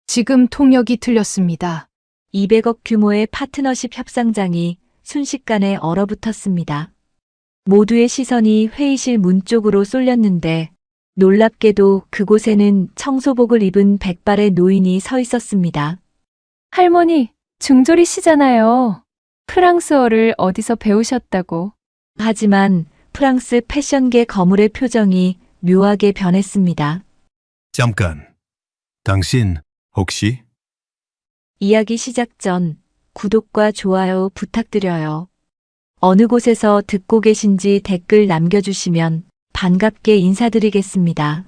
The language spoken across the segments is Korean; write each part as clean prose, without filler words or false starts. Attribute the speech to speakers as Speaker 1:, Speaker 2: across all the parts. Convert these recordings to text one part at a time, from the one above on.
Speaker 1: 지금 통역이 틀렸습니다.
Speaker 2: 200억 규모의 파트너십 협상장이 순식간에 얼어붙었습니다. 모두의 시선이 회의실 문 쪽으로 쏠렸는데 놀랍게도 그곳에는 청소복을 입은 백발의 노인이 서 있었습니다.
Speaker 3: 할머니, 중졸이시잖아요. 프랑스어를 어디서 배우셨다고.
Speaker 2: 하지만 프랑스 패션계 거물의 표정이 묘하게 변했습니다.
Speaker 4: 잠깐. 당신 혹시?
Speaker 2: 이야기 시작 전 구독과 좋아요 부탁드려요. 어느 곳에서 듣고 계신지 댓글 남겨주시면 반갑게 인사드리겠습니다.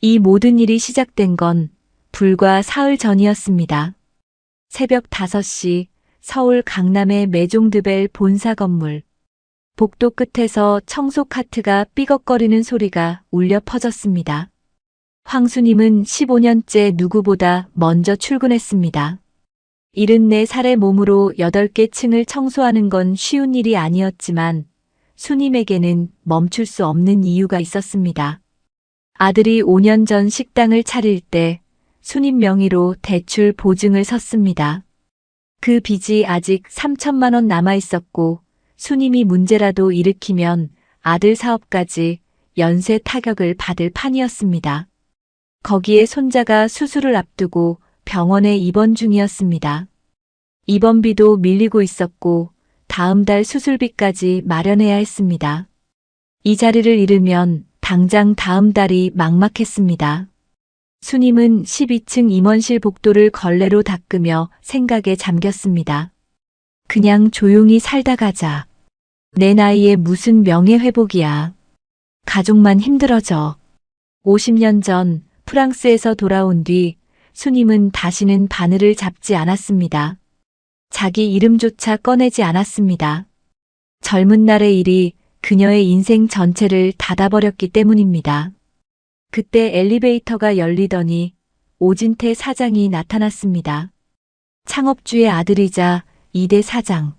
Speaker 2: 이 모든 일이 시작된 건 불과 사흘 전이었습니다. 새벽 5시 서울 강남의 메종드벨 본사 건물. 복도 끝에서 청소 카트가 삐걱거리는 소리가 울려 퍼졌습니다. 황수님은 15년째 누구보다 먼저 출근했습니다. 74살의 몸으로 8개 층을 청소하는 건 쉬운 일이 아니었지만 수님에게는 멈출 수 없는 이유가 있었습니다. 아들이 5년 전 식당을 차릴 때 수님 명의로 대출 보증을 섰습니다. 그 빚이 아직 3천만 원 남아 있었고 수님이 문제라도 일으키면 아들 사업까지 연쇄 타격을 받을 판이었습니다. 거기에 손자가 수술을 앞두고 병원에 입원 중이었습니다. 입원비도 밀리고 있었고 다음 달 수술비까지 마련해야 했습니다. 이 자리를 잃으면 당장 다음 달이 막막했습니다. 수님은 12층 임원실 복도를 걸레로 닦으며 생각에 잠겼습니다. 그냥 조용히 살다 가자. 내 나이에 무슨 명예회복이야. 가족만 힘들어져. 50년 전 프랑스에서 돌아온 뒤 수님은 다시는 바늘을 잡지 않았습니다. 자기 이름조차 꺼내지 않았습니다. 젊은 날의 일이 그녀의 인생 전체를 닫아버렸기 때문입니다. 그때 엘리베이터가 열리더니 오진태 사장이 나타났습니다. 창업주의 아들이자 2대 사장.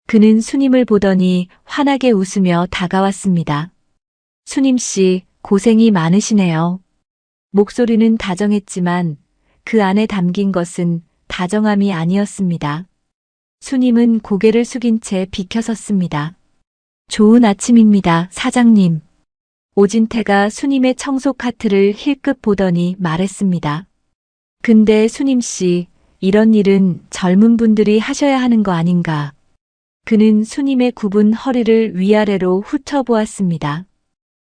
Speaker 2: 그는 수님을 보더니 환하게 웃으며 다가왔습니다. 수님 씨, 고생이 많으시네요. 목소리는 다정했지만 그 안에 담긴 것은 다정함이 아니었습니다. 수님은 고개를 숙인 채 비켜섰습니다. 좋은 아침입니다, 사장님. 오진태가 수님의 청소 카트를 힐끗 보더니 말했습니다. 근데 수님 씨, 이런 일은 젊은 분들이 하셔야 하는 거 아닌가. 그는 수님의 굽은 허리를 위아래로 훑어보았습니다.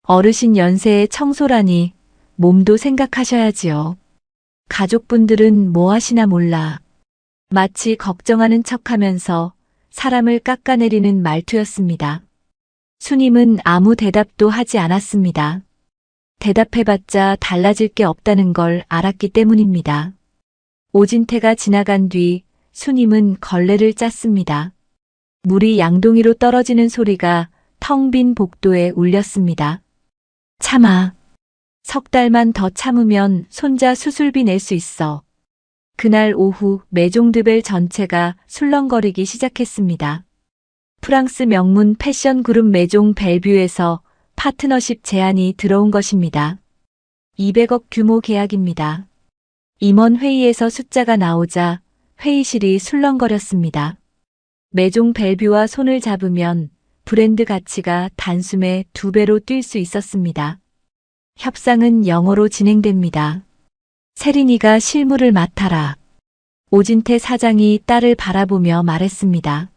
Speaker 2: 어르신 연세의 청소라니 몸도 생각하셔야지요. 가족분들은 뭐 하시나 몰라. 마치 걱정하는 척하면서 사람을 깎아내리는 말투였습니다. 수님은 아무 대답도 하지 않았습니다. 대답해봤자 달라질 게 없다는 걸 알았기 때문입니다. 오진태가 지나간 뒤 수님은 걸레를 짰습니다. 물이 양동이로 떨어지는 소리가 텅 빈 복도에 울렸습니다. 참아. 석 달만 더 참으면 손자 수술비 낼 수 있어. 그날 오후 메종드벨 전체가 술렁거리기 시작했습니다. 프랑스 명문 패션 그룹 메종 벨뷰에서 파트너십 제안이 들어온 것입니다. 200억 규모 계약입니다. 임원 회의에서 숫자가 나오자 회의실이 술렁거렸습니다. 메종 벨뷰와 손을 잡으면 브랜드 가치가 단숨에 2배로 뛸 수 있었습니다. 협상은 영어로 진행됩니다. 세린이가 실무를 맡아라. 오진태 사장이 딸을 바라보며 말했습니다.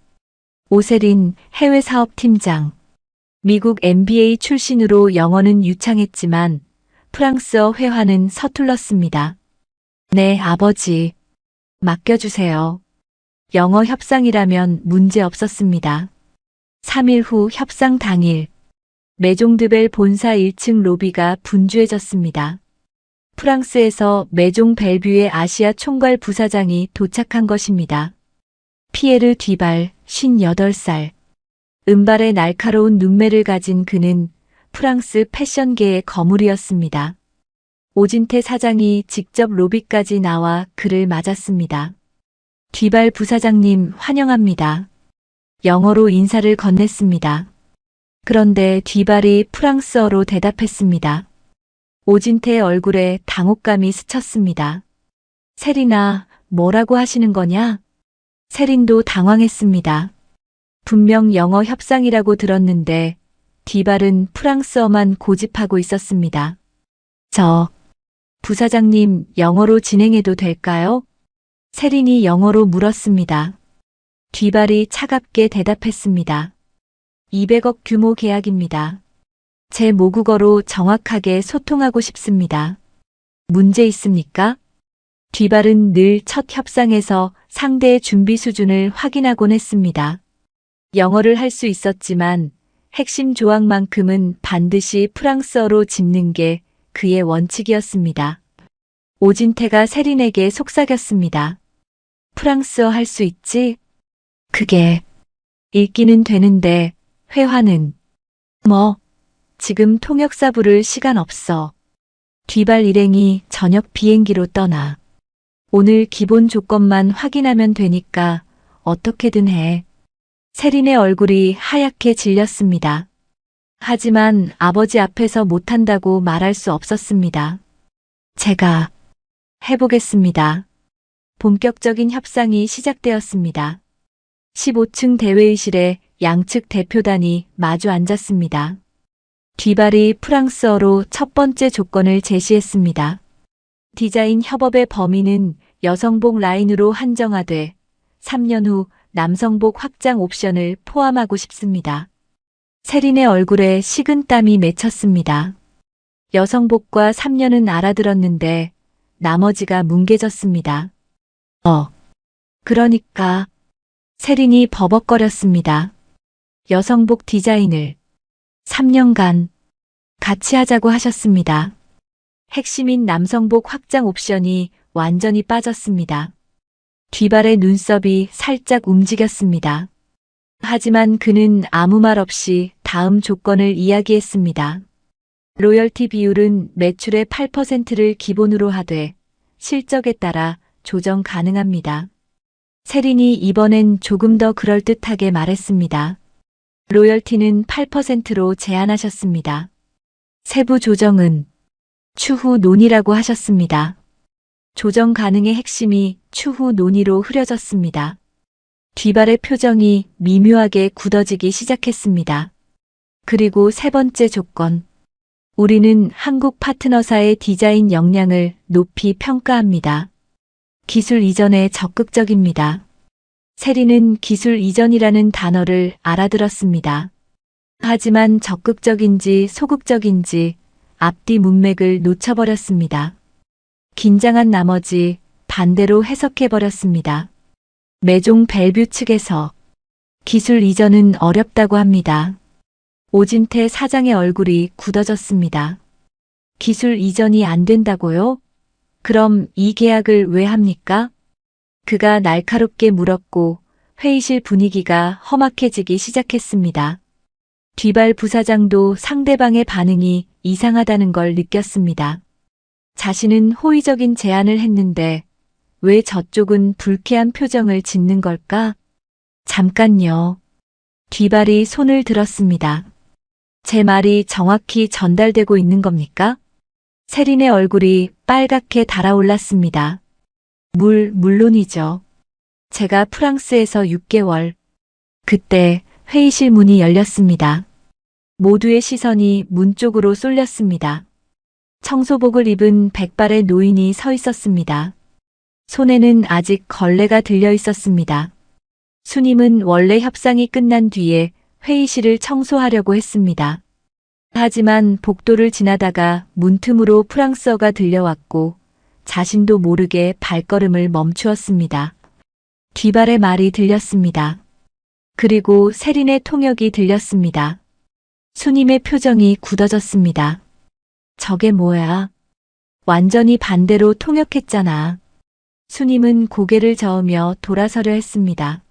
Speaker 2: 오세린 해외 사업팀장. 미국 MBA 출신으로 영어는 유창했지만 프랑스어 회화는 서툴렀습니다. 네, 아버지. 맡겨주세요. 영어 협상이라면 문제 없었습니다. 3일 후 협상 당일. 메종드벨 본사 1층 로비가 분주해졌습니다. 프랑스에서 메종 벨뷰의 아시아 총괄 부사장이 도착한 것입니다. 피에르 뒤발, 58살. 은발의 날카로운 눈매를 가진 그는 프랑스 패션계의 거물이었습니다. 오진태 사장이 직접 로비까지 나와 그를 맞았습니다. 뒤발 부사장님 환영합니다. 영어로 인사를 건넸습니다. 그런데 뒤발이 프랑스어로 대답했습니다. 오진태의 얼굴에 당혹감이 스쳤습니다. 세린아, 뭐라고 하시는 거냐? 세린도 당황했습니다. 분명 영어 협상이라고 들었는데 뒤발은 프랑스어만 고집하고 있었습니다. 부사장님, 영어로 진행해도 될까요? 세린이 영어로 물었습니다. 뒤발이 차갑게 대답했습니다. 200억 규모 계약입니다. 제 모국어로 정확하게 소통하고 싶습니다. 문제 있습니까? 뒤발은 늘 첫 협상에서 상대의 준비 수준을 확인하곤 했습니다. 영어를 할 수 있었지만 핵심 조항만큼은 반드시 프랑스어로 짚는 게 그의 원칙이었습니다. 오진태가 세린에게 속삭였습니다. 프랑스어 할 수 있지? 그게 읽기는 되는데 회화는 지금 통역사 부를 시간 없어. 뒤발 일행이 저녁 비행기로 떠나. 오늘 기본 조건만 확인하면 되니까 어떻게든 해. 세린의 얼굴이 하얗게 질렸습니다. 하지만 아버지 앞에서 못한다고 말할 수 없었습니다. 제가 해보겠습니다. 본격적인 협상이 시작되었습니다. 15층 대회의실에 양측 대표단이 마주 앉았습니다. 뒤발이 프랑스어로 첫 번째 조건을 제시했습니다. 디자인 협업의 범위는 여성복 라인으로 한정화돼 3년 후 남성복 확장 옵션을 포함하고 싶습니다. 세린의 얼굴에 식은땀이 맺혔습니다. 여성복과 3년은 알아들었는데 나머지가 뭉개졌습니다. 그러니까 세린이 버벅거렸습니다. 여성복 디자인을 3년간 같이 하자고 하셨습니다. 핵심인 남성복 확장 옵션이 완전히 빠졌습니다. 뒤발의 눈썹이 살짝 움직였습니다. 하지만 그는 아무 말 없이 다음 조건을 이야기했습니다. 로열티 비율은 매출의 8%를 기본으로 하되 실적에 따라 조정 가능합니다. 세린이 이번엔 조금 더 그럴듯하게 말했습니다. 로열티는 8%로 제한하셨습니다. 세부 조정은 추후 논의라고 하셨습니다. 조정 가능의 핵심이 추후 논의로 흐려졌습니다. 뒤발의 표정이 미묘하게 굳어지기 시작했습니다. 그리고 세 번째 조건. 우리는 한국 파트너사의 디자인 역량을 높이 평가합니다. 기술 이전에 적극적입니다. 세린은 기술 이전이라는 단어를 알아들었습니다. 하지만 적극적인지 소극적인지 앞뒤 문맥을 놓쳐버렸습니다. 긴장한 나머지 반대로 해석해버렸습니다. 매종 벨뷰 측에서 기술 이전은 어렵다고 합니다. 오진태 사장의 얼굴이 굳어졌습니다. 기술 이전이 안 된다고요? 그럼 이 계약을 왜 합니까? 그가 날카롭게 물었고 회의실 분위기가 험악해지기 시작했습니다. 뒤발 부사장도 상대방의 반응이 이상하다는 걸 느꼈습니다. 자신은 호의적인 제안을 했는데 왜 저쪽은 불쾌한 표정을 짓는 걸까? 잠깐요. 뒤발이 손을 들었습니다. 제 말이 정확히 전달되고 있는 겁니까? 세린의 얼굴이 빨갛게 달아올랐습니다. 물론이죠. 제가 프랑스에서 6개월. 그때 회의실 문이 열렸습니다. 모두의 시선이 문 쪽으로 쏠렸습니다. 청소복을 입은 백발의 노인이 서 있었습니다. 손에는 아직 걸레가 들려 있었습니다. 수님은 원래 협상이 끝난 뒤에 회의실을 청소하려고 했습니다. 하지만 복도를 지나다가 문틈으로 프랑스어가 들려왔고 자신도 모르게 발걸음을 멈추었습니다. 뒤발의 말이 들렸습니다. 그리고 세린의 통역이 들렸습니다. 수님의 표정이 굳어졌습니다. 저게 뭐야? 완전히 반대로 통역했잖아. 수님은 고개를 저으며 돌아서려 했습니다.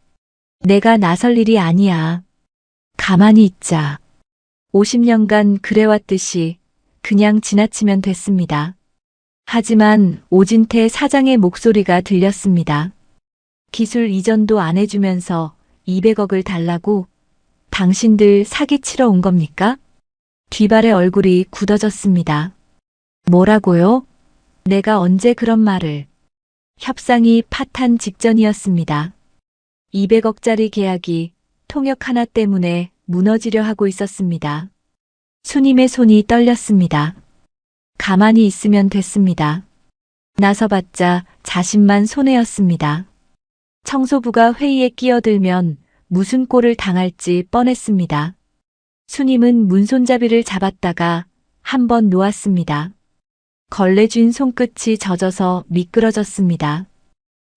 Speaker 2: 내가 나설 일이 아니야. 가만히 있자. 50년간 그래왔듯이 그냥 지나치면 됐습니다. 하지만 오진태 사장의 목소리가 들렸습니다. 기술 이전도 안 해주면서 200억을 달라고? 당신들 사기치러 온 겁니까? 뒤발의 얼굴이 굳어졌습니다. 뭐라고요? 내가 언제 그런 말을? 협상이 파탄 직전이었습니다. 200억짜리 계약이 통역 하나 때문에 무너지려 하고 있었습니다. 수님의 손이 떨렸습니다. 가만히 있으면 됐습니다. 나서봤자 자신만 손해였습니다. 청소부가 회의에 끼어들면 무슨 꼴을 당할지 뻔했습니다. 수님은 문손잡이를 잡았다가 한 번 놓았습니다. 걸레쥔 손끝이 젖어서 미끄러졌습니다.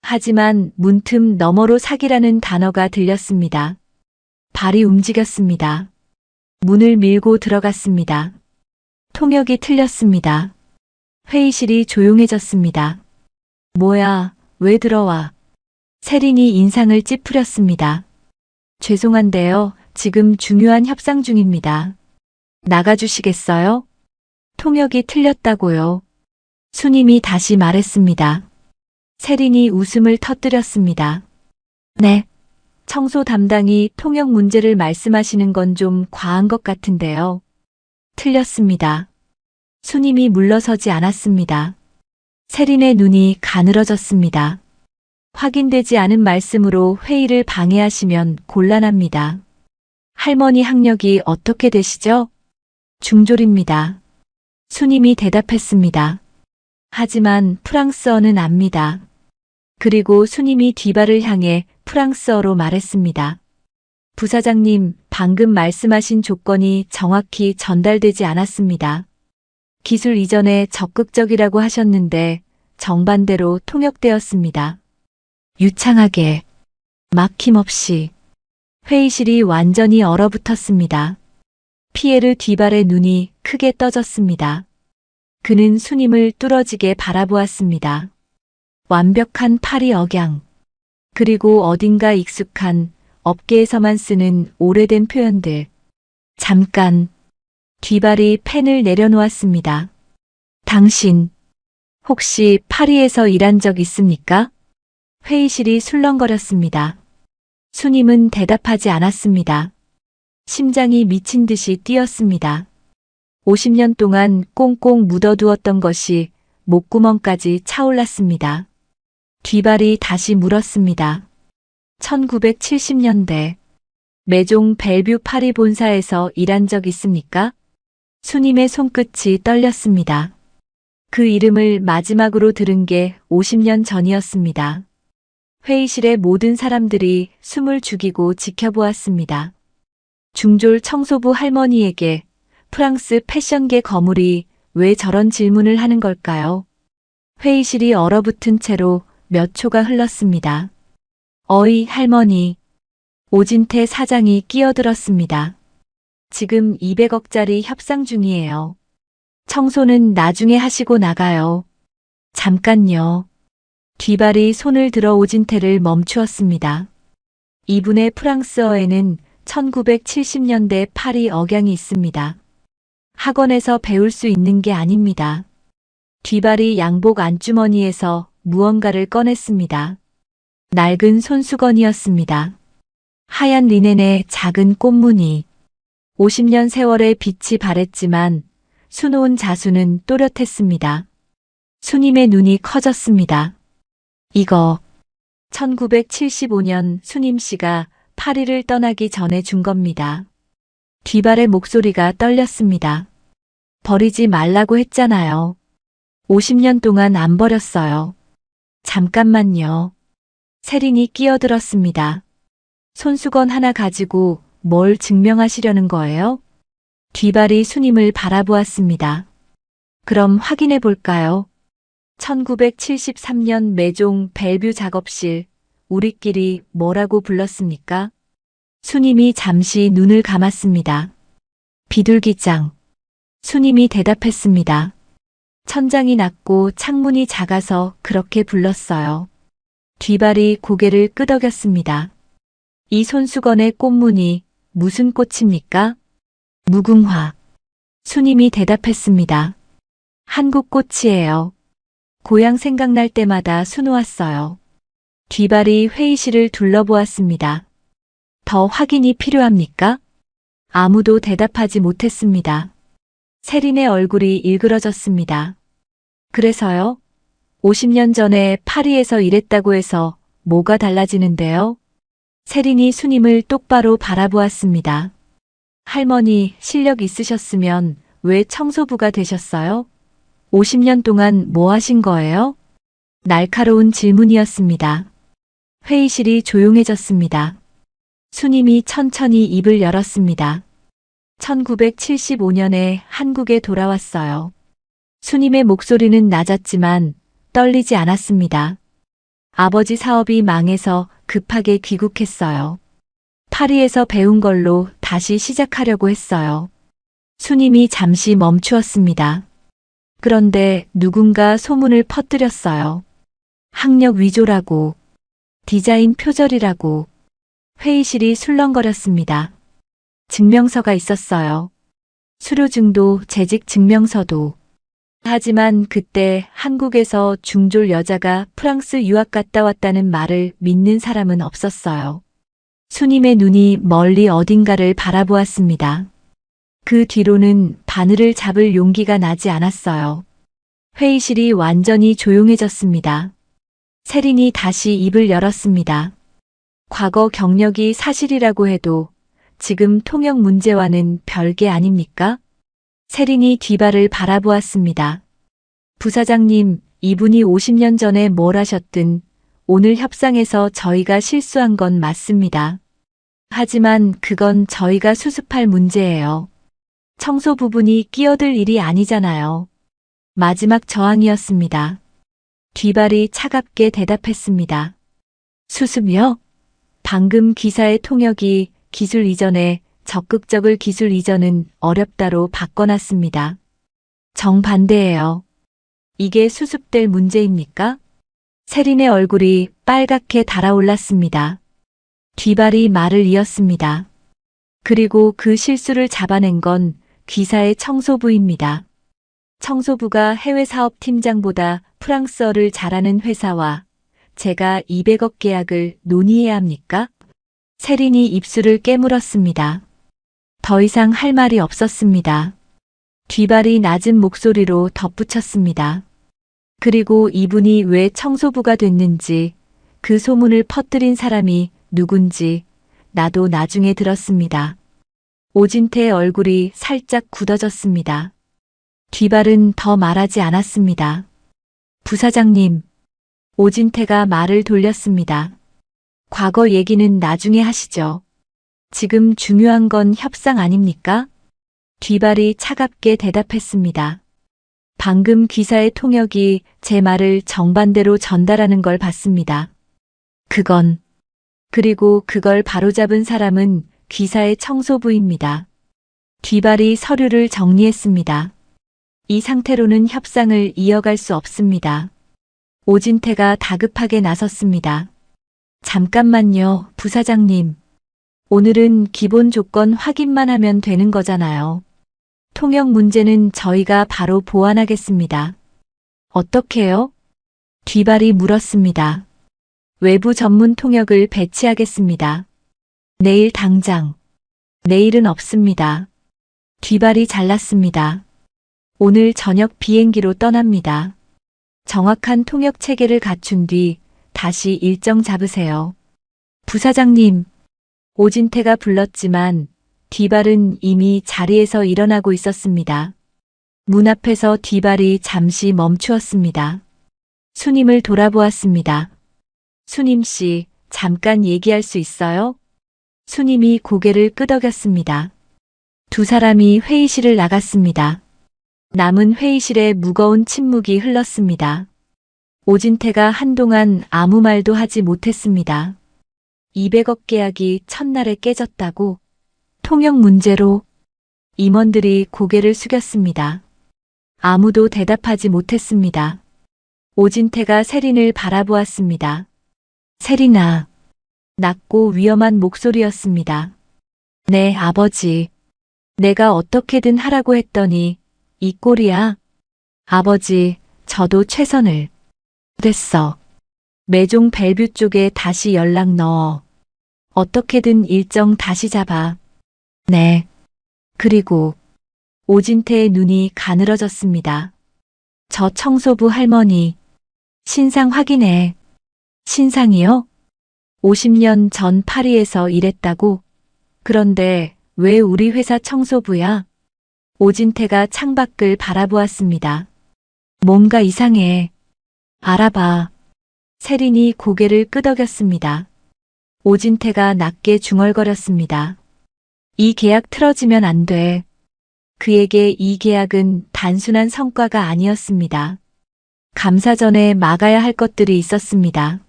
Speaker 2: 하지만 문틈 너머로 사기라는 단어가 들렸습니다. 발이 움직였습니다. 문을 밀고 들어갔습니다. 통역이 틀렸습니다. 회의실이 조용해졌습니다. 뭐야, 왜 들어와? 세린이 인상을 찌푸렸습니다. 죄송한데요, 지금 중요한 협상 중입니다. 나가주시겠어요? 통역이 틀렸다고요. 수님이 다시 말했습니다. 세린이 웃음을 터뜨렸습니다. 네. 청소 담당이 통역 문제를 말씀하시는 건 좀 과한 것 같은데요. 틀렸습니다. 수님이 물러서지 않았습니다. 세린의 눈이 가늘어졌습니다. 확인되지 않은 말씀으로 회의를 방해하시면 곤란합니다. 할머니 학력이 어떻게 되시죠? 중졸입니다. 수님이 대답했습니다. 하지만 프랑스어는 압니다. 그리고 수님이 뒤발을 향해 프랑스어로 말했습니다. 부사장님, 방금 말씀하신 조건이 정확히 전달되지 않았습니다. 기술 이전에 적극적이라고 하셨는데 정반대로 통역되었습니다. 유창하게, 막힘없이. 회의실이 완전히 얼어붙었습니다. 피에르 뒤발의 눈이 크게 떠졌습니다. 그는 수님을 뚫어지게 바라보았습니다. 완벽한 파리 억양. 그리고 어딘가 익숙한 업계에서만 쓰는 오래된 표현들. 잠깐. 뒤발이 펜을 내려놓았습니다. 당신, 혹시 파리에서 일한 적 있습니까? 회의실이 술렁거렸습니다. 수님은 대답하지 않았습니다. 심장이 미친 듯이 뛰었습니다. 50년 동안 꽁꽁 묻어두었던 것이 목구멍까지 차올랐습니다. 뒤발이 다시 물었습니다. 1970년대 메종 벨뷰 파리 본사에서 일한 적 있습니까? 수님의 손끝이 떨렸습니다. 그 이름을 마지막으로 들은 게 50년 전이었습니다. 회의실의 모든 사람들이 숨을 죽이고 지켜보았습니다. 중졸 청소부 할머니에게 프랑스 패션계 거물이 왜 저런 질문을 하는 걸까요? 회의실이 얼어붙은 채로 몇 초가 흘렀습니다. 어이 할머니. 오진태 사장이 끼어들었습니다. 지금 200억짜리 협상 중이에요. 청소는 나중에 하시고 나가요. 잠깐요. 뒤발이 손을 들어 오진태를 멈추었습니다. 이분의 프랑스어에는 1970년대 파리 억양이 있습니다. 학원에서 배울 수 있는 게 아닙니다. 뒤발이 양복 안주머니에서 무언가를 꺼냈습니다. 낡은 손수건이었습니다. 하얀 리넨에 작은 꽃무늬. 50년 세월의 빛이 바랬지만 수놓은 자수는 또렷했습니다. 수님의 눈이 커졌습니다. 이거 1975년 수님 씨가 파리를 떠나기 전에 준 겁니다. 뒤발의 목소리가 떨렸습니다. 버리지 말라고 했잖아요. 50년 동안 안 버렸어요. 잠깐만요. 세린이 끼어들었습니다. 손수건 하나 가지고 뭘 증명하시려는 거예요? 뒤발이 수님을 바라보았습니다. 그럼 확인해 볼까요? 1973년 메종 벨뷰 작업실, 우리끼리 뭐라고 불렀습니까? 수님이 잠시 눈을 감았습니다. 비둘기장. 수님이 대답했습니다. 천장이 낮고 창문이 작아서 그렇게 불렀어요. 뒤발이 고개를 끄덕였습니다. 이 손수건의 꽃무늬 무슨 꽃입니까? 무궁화. 수님이 대답했습니다. 한국 꽃이에요. 고향 생각날 때마다 수놓았어요. 뒤발이 회의실을 둘러보았습니다. 더 확인이 필요합니까? 아무도 대답하지 못했습니다. 세린의 얼굴이 일그러졌습니다. 그래서요? 50년 전에 파리에서 일했다고 해서 뭐가 달라지는데요? 세린이 수님을 똑바로 바라보았습니다. 할머니, 실력 있으셨으면 왜 청소부가 되셨어요? 50년 동안 뭐 하신 거예요? 날카로운 질문이었습니다. 회의실이 조용해졌습니다. 수님이 천천히 입을 열었습니다. 1975년에 한국에 돌아왔어요. 수님의 목소리는 낮았지만 떨리지 않았습니다. 아버지 사업이 망해서 급하게 귀국했어요. 파리에서 배운 걸로 다시 시작하려고 했어요. 수님이 잠시 멈추었습니다. 그런데 누군가 소문을 퍼뜨렸어요. 학력 위조라고, 디자인 표절이라고. 회의실이 술렁거렸습니다. 증명서가 있었어요. 수료증도 재직 증명서도. 하지만 그때 한국에서 중졸 여자가 프랑스 유학 갔다 왔다는 말을 믿는 사람은 없었어요. 수님의 눈이 멀리 어딘가를 바라보았습니다. 그 뒤로는 바늘을 잡을 용기가 나지 않았어요. 회의실이 완전히 조용해졌습니다. 세린이 다시 입을 열었습니다. 과거 경력이 사실이라고 해도 지금 통역 문제와는 별개 아닙니까? 세린이 뒷발을 바라보았습니다. 부사장님, 이분이 50년 전에 뭘 하셨든 오늘 협상에서 저희가 실수한 건 맞습니다. 하지만 그건 저희가 수습할 문제예요. 청소 부분이 끼어들 일이 아니잖아요. 마지막 저항이었습니다. 뒷발이 차갑게 대답했습니다. 수습이요? 방금 기사의 통역이 기술 이전에 적극적을 기술 이전은 어렵다로 바꿔놨습니다. 정반대예요. 이게 수습될 문제입니까? 세린의 얼굴이 빨갛게 달아올랐습니다. 뒷발이 말을 이었습니다. 그리고 그 실수를 잡아낸 건 귀사의 청소부입니다. 청소부가 해외 사업 팀장보다 프랑스어를 잘하는 회사와 제가 200억 계약을 논의해야 합니까? 세린이 입술을 깨물었습니다. 더 이상 할 말이 없었습니다. 뒷발이 낮은 목소리로 덧붙였습니다. 그리고 이분이 왜 청소부가 됐는지, 그 소문을 퍼뜨린 사람이 누군지 나도 나중에 들었습니다. 오진태의 얼굴이 살짝 굳어졌습니다. 뒷발은 더 말하지 않았습니다. 부사장님, 오진태가 말을 돌렸습니다. 과거 얘기는 나중에 하시죠. 지금 중요한 건 협상 아닙니까? 뒷발이 차갑게 대답했습니다. 방금 기사의 통역이 제 말을 정반대로 전달하는 걸 봤습니다. 그리고 그걸 바로잡은 사람은 기사의 청소부입니다. 뒷발이 서류를 정리했습니다. 이 상태로는 협상을 이어갈 수 없습니다. 오진태가 다급하게 나섰습니다. 잠깐만요, 부사장님. 오늘은 기본 조건 확인만 하면 되는 거잖아요. 통역 문제는 저희가 바로 보완하겠습니다. 어떻게요? 뒷발이 물었습니다. 외부 전문 통역을 배치하겠습니다. 내일 당장. 내일은 없습니다. 뒷발이 잘랐습니다. 오늘 저녁 비행기로 떠납니다. 정확한 통역 체계를 갖춘 뒤 다시 일정 잡으세요. 부사장님, 오진태가 불렀지만 뒷발은 이미 자리에서 일어나고 있었습니다. 문 앞에서 뒷발이 잠시 멈추었습니다. 수님을 돌아보았습니다. 수님 씨, 잠깐 얘기할 수 있어요? 수님이 고개를 끄덕였습니다. 두 사람이 회의실을 나갔습니다. 남은 회의실에 무거운 침묵이 흘렀습니다. 오진태가 한동안 아무 말도 하지 못했습니다. 200억 계약이 첫날에 깨졌다고? 통역 문제로? 임원들이 고개를 숙였습니다. 아무도 대답하지 못했습니다. 오진태가 세린을 바라보았습니다. 세린아. 낮고 위험한 목소리였습니다. 네, 아버지. 내가 어떻게든 하라고 했더니 이 꼴이야. 아버지, 저도 최선을. 됐어. 매종 벨뷰 쪽에 다시 연락 넣어. 어떻게든 일정 다시 잡아. 네. 그리고 오진태의 눈이 가늘어졌습니다. 저 청소부 할머니. 신상 확인해. 신상이요? 50년 전 파리에서 일했다고? 그런데 왜 우리 회사 청소부야? 오진태가 창밖을 바라보았습니다. 뭔가 이상해. 알아봐. 세린이 고개를 끄덕였습니다. 오진태가 낮게 중얼거렸습니다. 이 계약 틀어지면 안 돼. 그에게 이 계약은 단순한 성과가 아니었습니다. 감사 전에 막아야 할 것들이 있었습니다.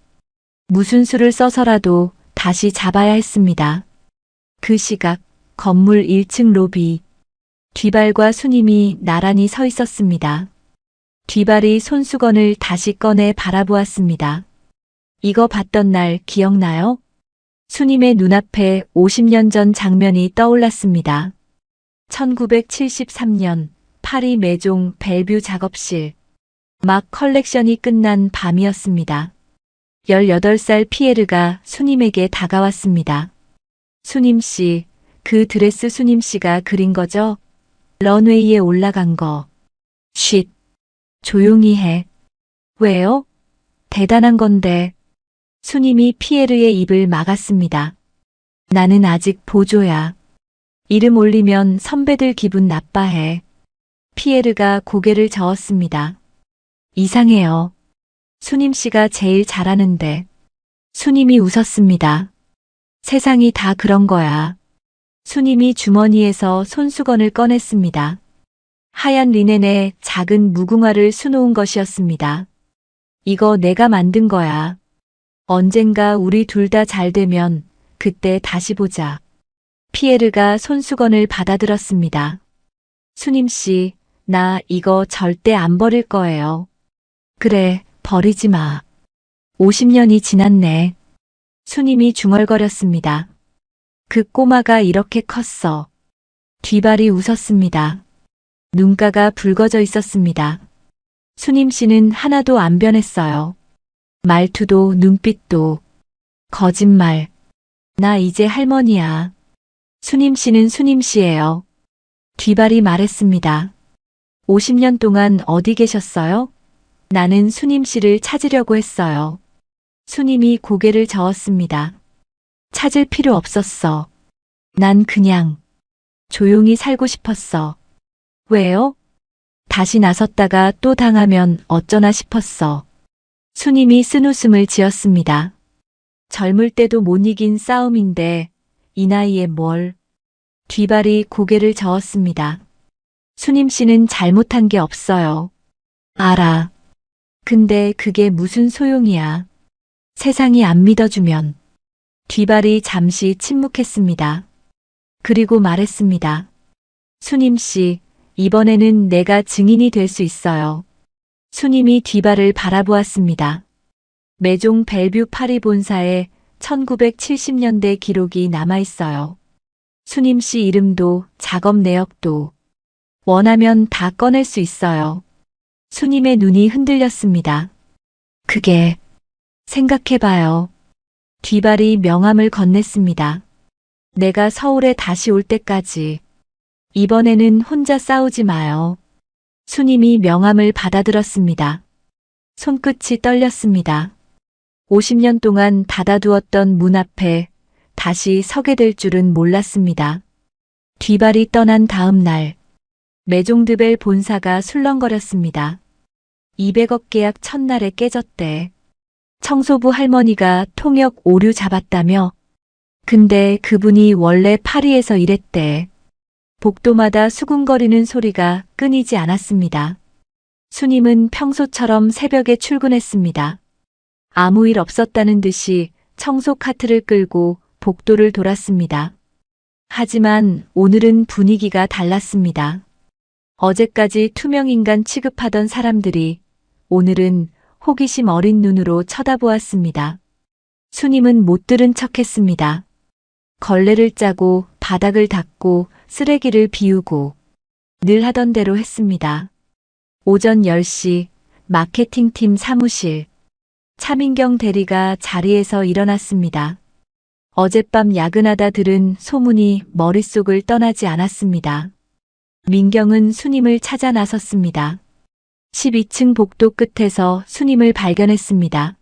Speaker 2: 무슨 수를 써서라도 다시 잡아야 했습니다. 그 시각 건물 1층 로비. 뒤발과 수님이 나란히 서 있었습니다. 뒤발이 손수건을 다시 꺼내 바라보았습니다. 이거 봤던 날 기억나요? 수님의 눈앞에 50년 전 장면이 떠올랐습니다. 1973년 파리 메종 벨뷰 작업실. 막 컬렉션이 끝난 밤이었습니다. 18살 피에르가 수님에게 다가왔습니다. 수님 씨, 그 드레스 수님 씨가 그린 거죠? 런웨이에 올라간 거. 쉿. 조용히 해. 왜요? 대단한 건데. 수님이 피에르의 입을 막았습니다. 나는 아직 보조야. 이름 올리면 선배들 기분 나빠해. 피에르가 고개를 저었습니다. 이상해요. 수님 씨가 제일 잘하는데. 수님이 웃었습니다. 세상이 다 그런 거야. 수님이 주머니에서 손수건을 꺼냈습니다. 하얀 리넨에 작은 무궁화를 수놓은 것이었습니다. 이거 내가 만든 거야. 언젠가 우리 둘 다 잘 되면 그때 다시 보자. 피에르가 손수건을 받아들었습니다. 수님 씨, 나 이거 절대 안 버릴 거예요. 그래, 버리지 마. 50년이 지났네. 수님이 중얼거렸습니다. 그 꼬마가 이렇게 컸어. 뒤발이 웃었습니다. 눈가가 붉어져 있었습니다. 수님 씨는 하나도 안 변했어요. 말투도 눈빛도. 거짓말. 나 이제 할머니야. 수님 씨는 수님 씨예요. 뒤발이 말했습니다. 50년 동안 어디 계셨어요? 나는 수님 씨를 찾으려고 했어요. 수님이 고개를 저었습니다. 찾을 필요 없었어. 난 그냥 조용히 살고 싶었어. 왜요? 다시 나섰다가 또 당하면 어쩌나 싶었어. 수님이 쓴웃음을 지었습니다. 젊을 때도 못 이긴 싸움인데 이 나이에 뭘. 뒤발이 고개를 저었습니다. 수님 씨는 잘못한 게 없어요. 알아. 근데 그게 무슨 소용이야. 세상이 안 믿어주면. 뒤발이 잠시 침묵했습니다. 그리고 말했습니다. 수님 씨, 이번에는 내가 증인이 될 수 있어요. 수님이 뒤발을 바라보았습니다. 메종 벨뷰 파리 본사에 1970년대 기록이 남아있어요. 수님 씨 이름도 작업 내역도. 원하면 다 꺼낼 수 있어요. 수님의 눈이 흔들렸습니다. 그게 생각해봐요. 뒤발이 명함을 건넸습니다. 내가 서울에 다시 올 때까지. 이번에는 혼자 싸우지 마요. 수님이 명함을 받아들었습니다. 손끝이 떨렸습니다. 50년 동안 닫아두었던 문 앞에 다시 서게 될 줄은 몰랐습니다. 뒤발이 떠난 다음 날, 메종드벨 본사가 술렁거렸습니다. 200억 계약 첫날에 깨졌대. 청소부 할머니가 통역 오류 잡았다며. 근데 그분이 원래 파리에서 일했대. 복도마다 수군거리는 소리가 끊이지 않았습니다. 수님은 평소처럼 새벽에 출근했습니다. 아무 일 없었다는 듯이 청소 카트를 끌고 복도를 돌았습니다. 하지만 오늘은 분위기가 달랐습니다. 어제까지 투명인간 취급하던 사람들이 오늘은 호기심 어린 눈으로 쳐다보았습니다. 수님은 못 들은 척했습니다. 걸레를 짜고 바닥을 닦고 쓰레기를 비우고 늘 하던 대로 했습니다. 오전 10시 마케팅팀 사무실. 차민경 대리가 자리에서 일어났습니다. 어젯밤 야근하다 들은 소문이 머릿속을 떠나지 않았습니다. 민경은 수님을 찾아 나섰습니다. 12층 복도 끝에서 수님을 발견했습니다.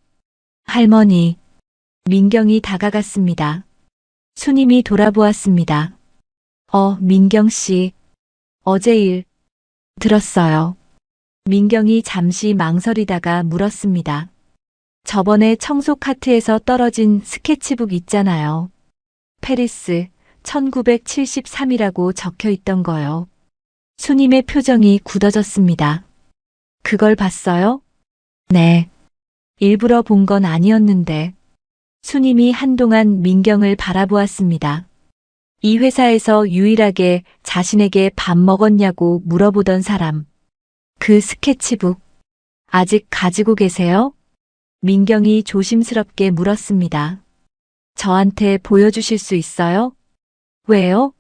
Speaker 2: 할머니, 민경이 다가갔습니다. 수님이 돌아보았습니다. 민경 씨, 어제 일 들었어요. 민경이 잠시 망설이다가 물었습니다. 저번에 청소 카트에서 떨어진 스케치북 있잖아요. 페리스 1973이라고 적혀 있던 거요. 수님의 표정이 굳어졌습니다. 그걸 봤어요? 네. 일부러 본 건 아니었는데. 수님이 한동안 민경을 바라보았습니다. 이 회사에서 유일하게 자신에게 밥 먹었냐고 물어보던 사람. 그 스케치북, 아직 가지고 계세요? 민경이 조심스럽게 물었습니다. 저한테 보여주실 수 있어요? 왜요?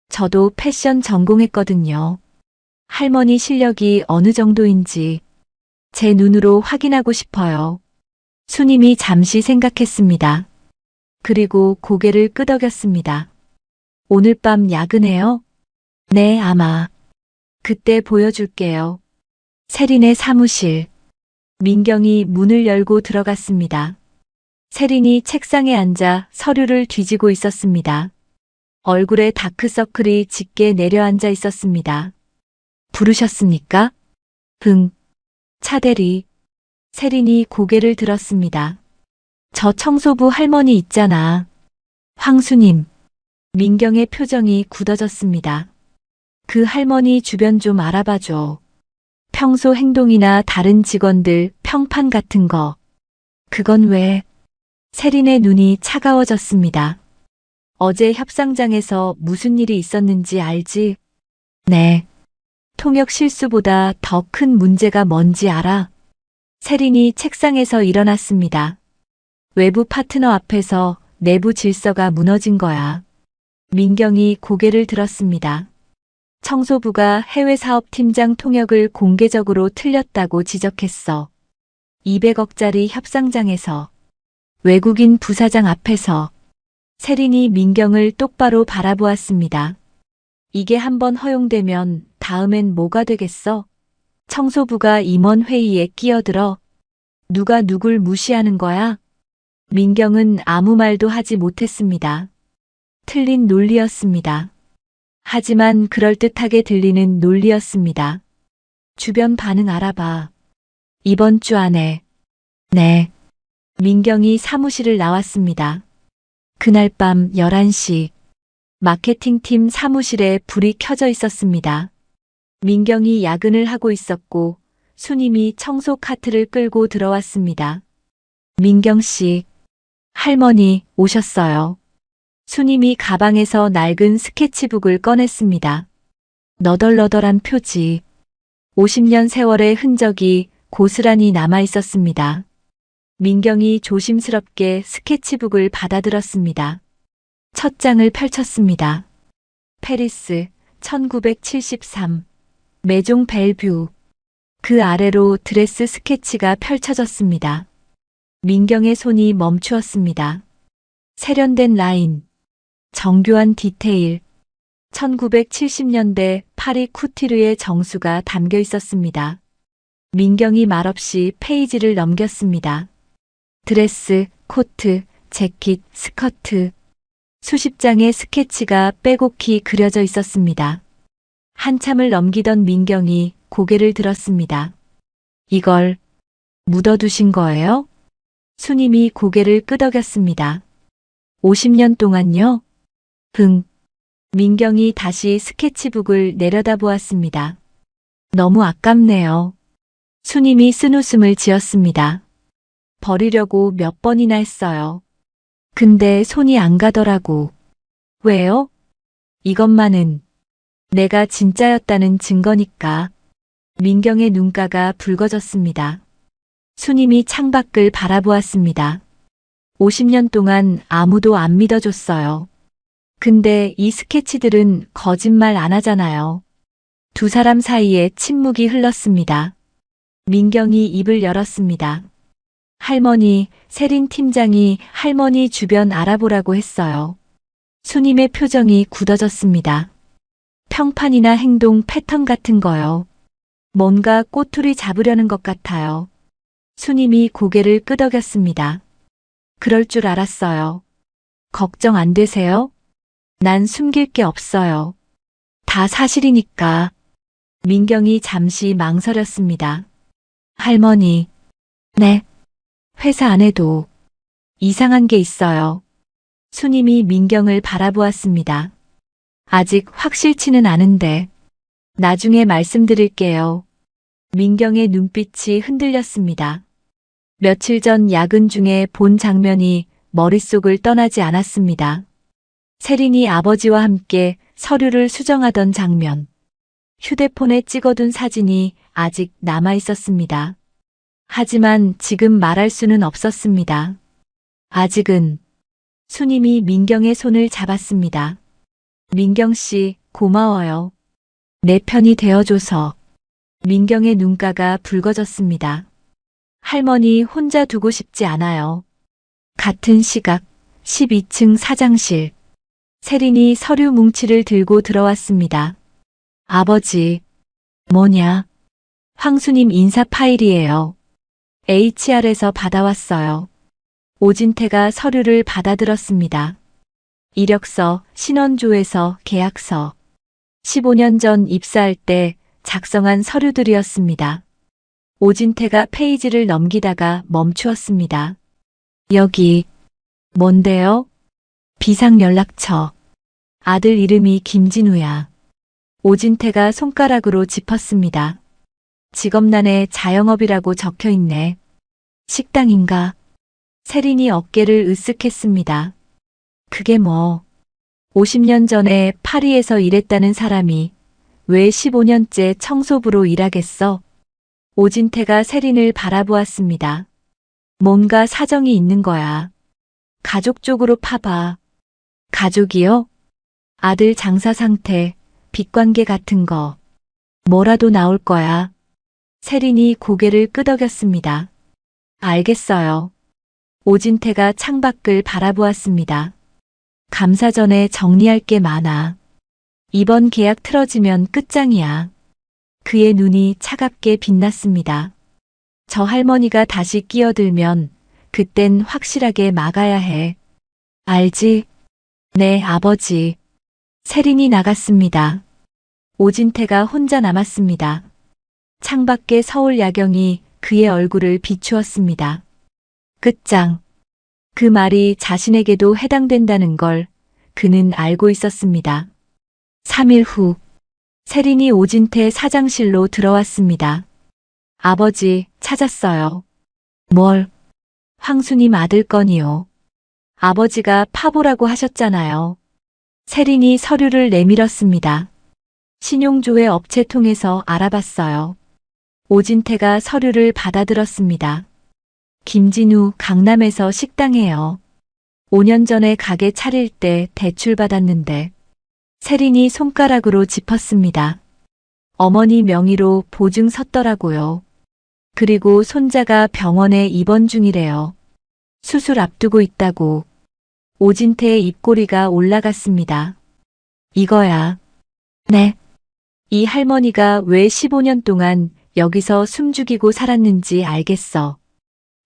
Speaker 2: 저도 패션 전공했거든요. 할머니 실력이 어느 정도인지 제 눈으로 확인하고 싶어요. 수님이 잠시 생각했습니다. 그리고 고개를 끄덕였습니다. 오늘 밤 야근해요? 네, 아마. 그때 보여줄게요. 세린의 사무실. 민경이 문을 열고 들어갔습니다. 세린이 책상에 앉아 서류를 뒤지고 있었습니다. 얼굴에 다크서클이 짙게 내려앉아 있었습니다. 부르셨습니까? 차대리. 세린이 고개를 들었습니다. 저 청소부 할머니 있잖아. 황수님. 민경의 표정이 굳어졌습니다. 그 할머니 주변 좀 알아봐줘. 평소 행동이나 다른 직원들 평판 같은 거. 그건 왜? 세린의 눈이 차가워졌습니다. 어제 협상장에서 무슨 일이 있었는지 알지? 네. 통역 실수보다 더 큰 문제가 뭔지 알아? 세린이 책상에서 일어났습니다. 외부 파트너 앞에서 내부 질서가 무너진 거야. 민경이 고개를 들었습니다. 청소부가 해외 사업팀장 통역을 공개적으로 틀렸다고 지적했어. 200억짜리 협상장에서, 외국인 부사장 앞에서. 세린이 민경을 똑바로 바라보았습니다. 이게 한번 허용되면 다음엔 뭐가 되겠어? 청소부가 임원회의에 끼어들어. 누가 누굴 무시하는 거야? 민경은 아무 말도 하지 못했습니다. 틀린 논리였습니다. 하지만 그럴듯하게 들리는 논리였습니다. 주변 반응 알아봐. 이번 주 안에. 네. 민경이 사무실을 나왔습니다. 그날 밤 11시. 마케팅팀 사무실에 불이 켜져 있었습니다. 민경이 야근을 하고 있었고 수님이 청소 카트를 끌고 들어왔습니다. 민경 씨, 할머니 오셨어요. 수님이 가방에서 낡은 스케치북을 꺼냈습니다. 너덜너덜한 표지. 50년 세월의 흔적이 고스란히 남아 있었습니다. 민경이 조심스럽게 스케치북을 받아들었습니다. 첫 장을 펼쳤습니다. 페리스 1973. 메종 벨뷰. 그 아래로 드레스 스케치가 펼쳐졌습니다. 민경의 손이 멈추었습니다. 세련된 라인. 정교한 디테일. 1970년대 파리 쿠티르의 정수가 담겨 있었습니다. 민경이 말없이 페이지를 넘겼습니다. 드레스, 코트, 재킷, 스커트. 수십 장의 스케치가 빼곡히 그려져 있었습니다. 한참을 넘기던 민경이 고개를 들었습니다. 이걸 묻어두신 거예요? 수님이 고개를 끄덕였습니다. 50년 동안요? 민경이 다시 스케치북을 내려다보았습니다. 너무 아깝네요. 수님이 쓴웃음을 지었습니다. 버리려고 몇 번이나 했어요. 근데 손이 안 가더라고. 왜요? 이것만은 내가 진짜였다는 증거니까. 민경의 눈가가 붉어졌습니다. 수님이 창밖을 바라보았습니다. 50년 동안 아무도 안 믿어줬어요. 근데 이 스케치들은 거짓말 안 하잖아요. 두 사람 사이에 침묵이 흘렀습니다. 민경이 입을 열었습니다. 할머니, 세린 팀장이 할머니 주변 알아보라고 했어요. 수님의 표정이 굳어졌습니다. 평판이나 행동 패턴 같은 거요. 뭔가 꼬투리 잡으려는 것 같아요. 수님이 고개를 끄덕였습니다. 그럴 줄 알았어요. 걱정 안 되세요? 난 숨길 게 없어요. 다 사실이니까. 민경이 잠시 망설였습니다. 할머니, 네. 회사 안에도 이상한 게 있어요. 수님이 민경을 바라보았습니다. 아직 확실치는 않은데 나중에 말씀드릴게요. 민경의 눈빛이 흔들렸습니다. 며칠 전 야근 중에 본 장면이 머릿속을 떠나지 않았습니다. 세린이 아버지와 함께 서류를 수정하던 장면. 휴대폰에 찍어둔 사진이 아직 남아 있었습니다. 하지만 지금 말할 수는 없었습니다. 아직은. 수님이 민경의 손을 잡았습니다. 민경 씨, 고마워요. 내 편이 되어줘서. 민경의 눈가가 붉어졌습니다. 할머니 혼자 두고 싶지 않아요. 같은 시각 12층 사장실. 세린이 서류 뭉치를 들고 들어왔습니다. 아버지, 뭐냐? 황수님 인사 파일이에요. HR에서 받아왔어요. 오진태가 서류를 받아들었습니다. 이력서, 신원조에서 계약서. 15년 전 입사할 때 작성한 서류들이었습니다. 오진태가 페이지를 넘기다가 멈추었습니다. 여기, 뭔데요? 비상연락처. 아들 이름이 김진우야. 오진태가 손가락으로 짚었습니다. 직업란에 자영업이라고 적혀 있네. 식당인가? 세린이 어깨를 으쓱했습니다. 그게 뭐. 50년 전에 파리에서 일했다는 사람이 왜 15년째 청소부로 일하겠어? 오진태가 세린을 바라보았습니다. 뭔가 사정이 있는 거야. 가족 쪽으로 파봐. 가족이요? 아들 장사 상태, 빚관계 같은 거. 뭐라도 나올 거야. 세린이 고개를 끄덕였습니다. 알겠어요. 오진태가 창밖을 바라보았습니다. 감사 전에 정리할 게 많아. 이번 계약 틀어지면 끝장이야. 그의 눈이 차갑게 빛났습니다. 저 할머니가 다시 끼어들면 그땐 확실하게 막아야 해. 알지? 네, 아버지. 세린이 나갔습니다. 오진태가 혼자 남았습니다. 창밖의 서울 야경이 그의 얼굴을 비추었습니다. 끝장. 그 말이 자신에게도 해당된다는 걸 그는 알고 있었습니다. 3일 후, 세린이 오진태 사장실로 들어왔습니다. 아버지, 찾았어요. 뭘? 황수님 아들 건이요. 아버지가 파보라고 하셨잖아요. 세린이 서류를 내밀었습니다. 신용조회 업체 통해서 알아봤어요. 오진태가 서류를 받아들었습니다. 김진우 강남에서 식당해요. 5년 전에 가게 차릴 때 대출 받았는데 세린이 손가락으로 짚었습니다. 어머니 명의로 보증 섰더라고요. 그리고 손자가 병원에 입원 중이래요. 수술 앞두고 있다고. 오진태의 입꼬리가 올라갔습니다. 이거야. 네. 이 할머니가 왜 15년 동안 여기서 숨죽이고 살았는지 알겠어.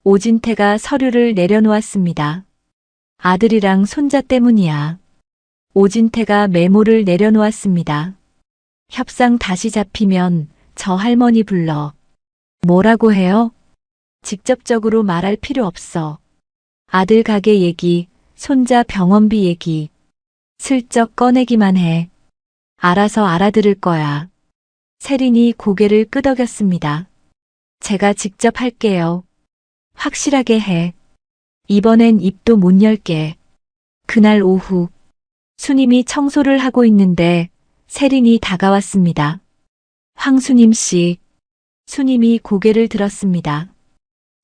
Speaker 2: 오진태가 서류를 내려놓았습니다. 아들이랑 손자 때문이야. 오진태가 메모를 내려놓았습니다. 협상 다시 잡히면 저 할머니 불러. 뭐라고 해요? 직접적으로 말할 필요 없어. 아들 가게 얘기, 손자 병원비 얘기. 슬쩍 꺼내기만 해. 알아서 알아들을 거야. 세린이 고개를 끄덕였습니다. 제가 직접 할게요. 확실하게 해. 이번엔 입도 못 열게. 그날 오후, 수님이 청소를 하고 있는데 세린이 다가왔습니다. 황수님 씨. 수님이 고개를 들었습니다.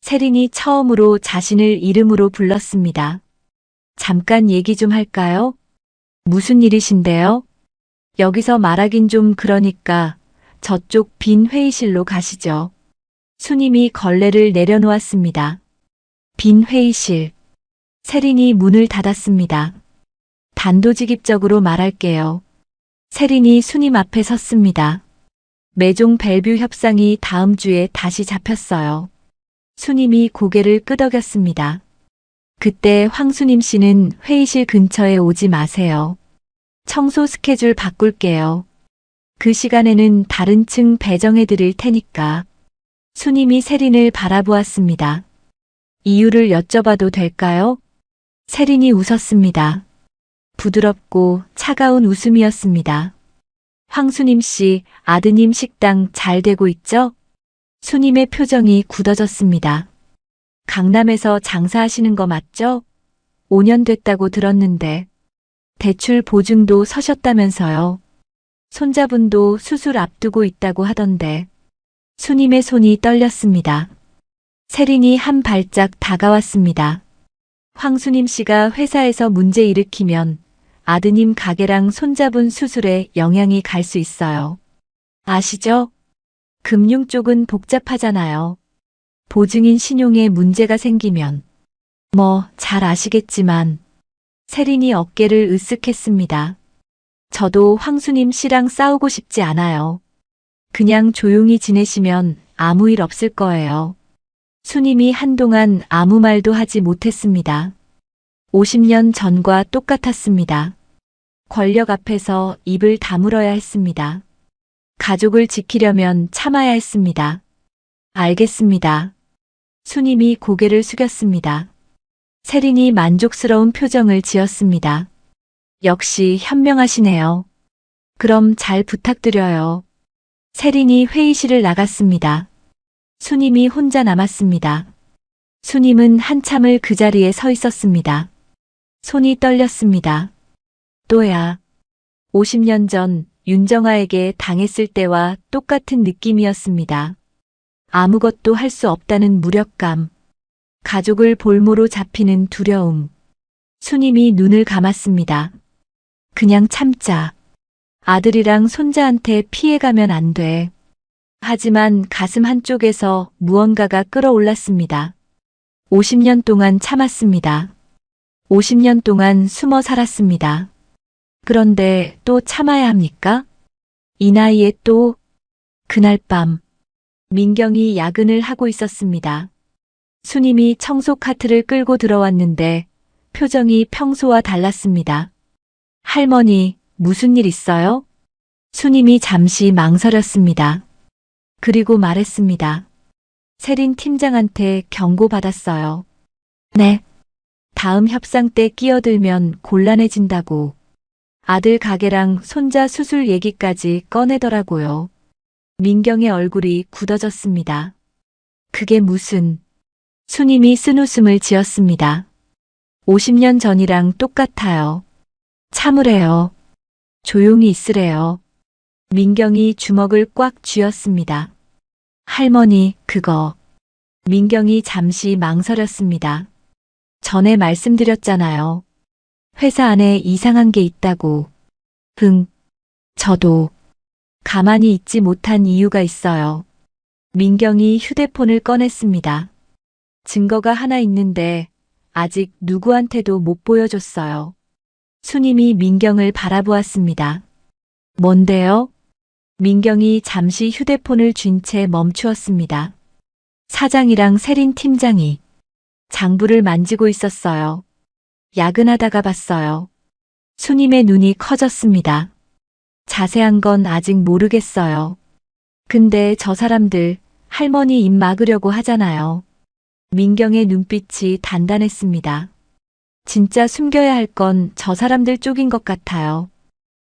Speaker 2: 세린이 처음으로 자신을 이름으로 불렀습니다. 잠깐 얘기 좀 할까요? 무슨 일이신데요? 여기서 말하긴 좀 그러니까 저쪽 빈 회의실로 가시죠. 수님이 걸레를 내려놓았습니다. 빈 회의실. 세린이 문을 닫았습니다. 단도직입적으로 말할게요. 세린이 수님 앞에 섰습니다. 매종 벨뷰 협상이 다음 주에 다시 잡혔어요. 수님이 고개를 끄덕였습니다. 그때 황수님 씨는 회의실 근처에 오지 마세요. 청소 스케줄 바꿀게요. 그 시간에는 다른 층 배정해 드릴 테니까. 수님이 세린을 바라보았습니다. 이유를 여쭤봐도 될까요? 세린이 웃었습니다. 부드럽고 차가운 웃음이었습니다. 황수님 씨, 아드님 식당 잘 되고 있죠? 수님의 표정이 굳어졌습니다. 강남에서 장사하시는 거 맞죠? 5년 됐다고 들었는데. 대출 보증도 서셨다면서요. 손자분도 수술 앞두고 있다고 하던데. 수님의 손이 떨렸습니다. 세린이 한 발짝 다가왔습니다. 황수님 씨가 회사에서 문제 일으키면 아드님 가게랑 손자분 수술에 영향이 갈 수 있어요. 아시죠? 금융 쪽은 복잡하잖아요. 보증인 신용에 문제가 생기면. 잘 아시겠지만. 세린이 어깨를 으쓱했습니다. 저도 황수님 씨랑 싸우고 싶지 않아요. 그냥 조용히 지내시면 아무 일 없을 거예요. 수님이 한동안 아무 말도 하지 못했습니다. 50년 전과 똑같았습니다. 권력 앞에서 입을 다물어야 했습니다. 가족을 지키려면 참아야 했습니다. 알겠습니다. 수님이 고개를 숙였습니다. 세린이 만족스러운 표정을 지었습니다. 역시 현명하시네요. 그럼 잘 부탁드려요. 세린이 회의실을 나갔습니다. 수님이 혼자 남았습니다. 수님은 한참을 그 자리에 서 있었습니다. 손이 떨렸습니다. 또야. 50년 전 윤정아에게 당했을 때와 똑같은 느낌이었습니다. 아무것도 할 수 없다는 무력감. 가족을 볼모로 잡히는 두려움. 수님이 눈을 감았습니다. 그냥 참자. 아들이랑 손자한테 피해가면 안 돼. 하지만 가슴 한쪽에서 무언가가 끌어올랐습니다. 50년 동안 참았습니다. 50년 동안 숨어 살았습니다. 그런데 또 참아야 합니까? 이 나이에 또. 그날 밤 민경이 야근을 하고 있었습니다. 수님이 청소 카트를 끌고 들어왔는데 표정이 평소와 달랐습니다. 할머니, 무슨 일 있어요? 수님이 잠시 망설였습니다. 그리고 말했습니다. 세린 팀장한테 경고받았어요. 네. 다음 협상 때 끼어들면 곤란해진다고. 아들 가게랑 손자 수술 얘기까지 꺼내더라고요. 민경의 얼굴이 굳어졌습니다. 그게 무슨. 수님이 쓴웃음을 지었습니다. 50년 전이랑 똑같아요. 참으래요. 조용히 있으래요. 민경이 주먹을 꽉 쥐었습니다. 할머니, 그거. 민경이 잠시 망설였습니다. 전에 말씀드렸잖아요. 회사 안에 이상한 게 있다고. 저도. 가만히 있지 못한 이유가 있어요. 민경이 휴대폰을 꺼냈습니다. 증거가 하나 있는데 아직 누구한테도 못 보여줬어요. 수님이 민경을 바라보았습니다. 뭔데요? 민경이 잠시 휴대폰을 쥔 채 멈추었습니다. 사장이랑 세린 팀장이 장부를 만지고 있었어요. 야근하다가 봤어요. 수님의 눈이 커졌습니다. 자세한 건 아직 모르겠어요. 근데 저 사람들 할머니 입 막으려고 하잖아요. 민경의 눈빛이 단단했습니다. 진짜 숨겨야 할 건 저 사람들 쪽인 것 같아요.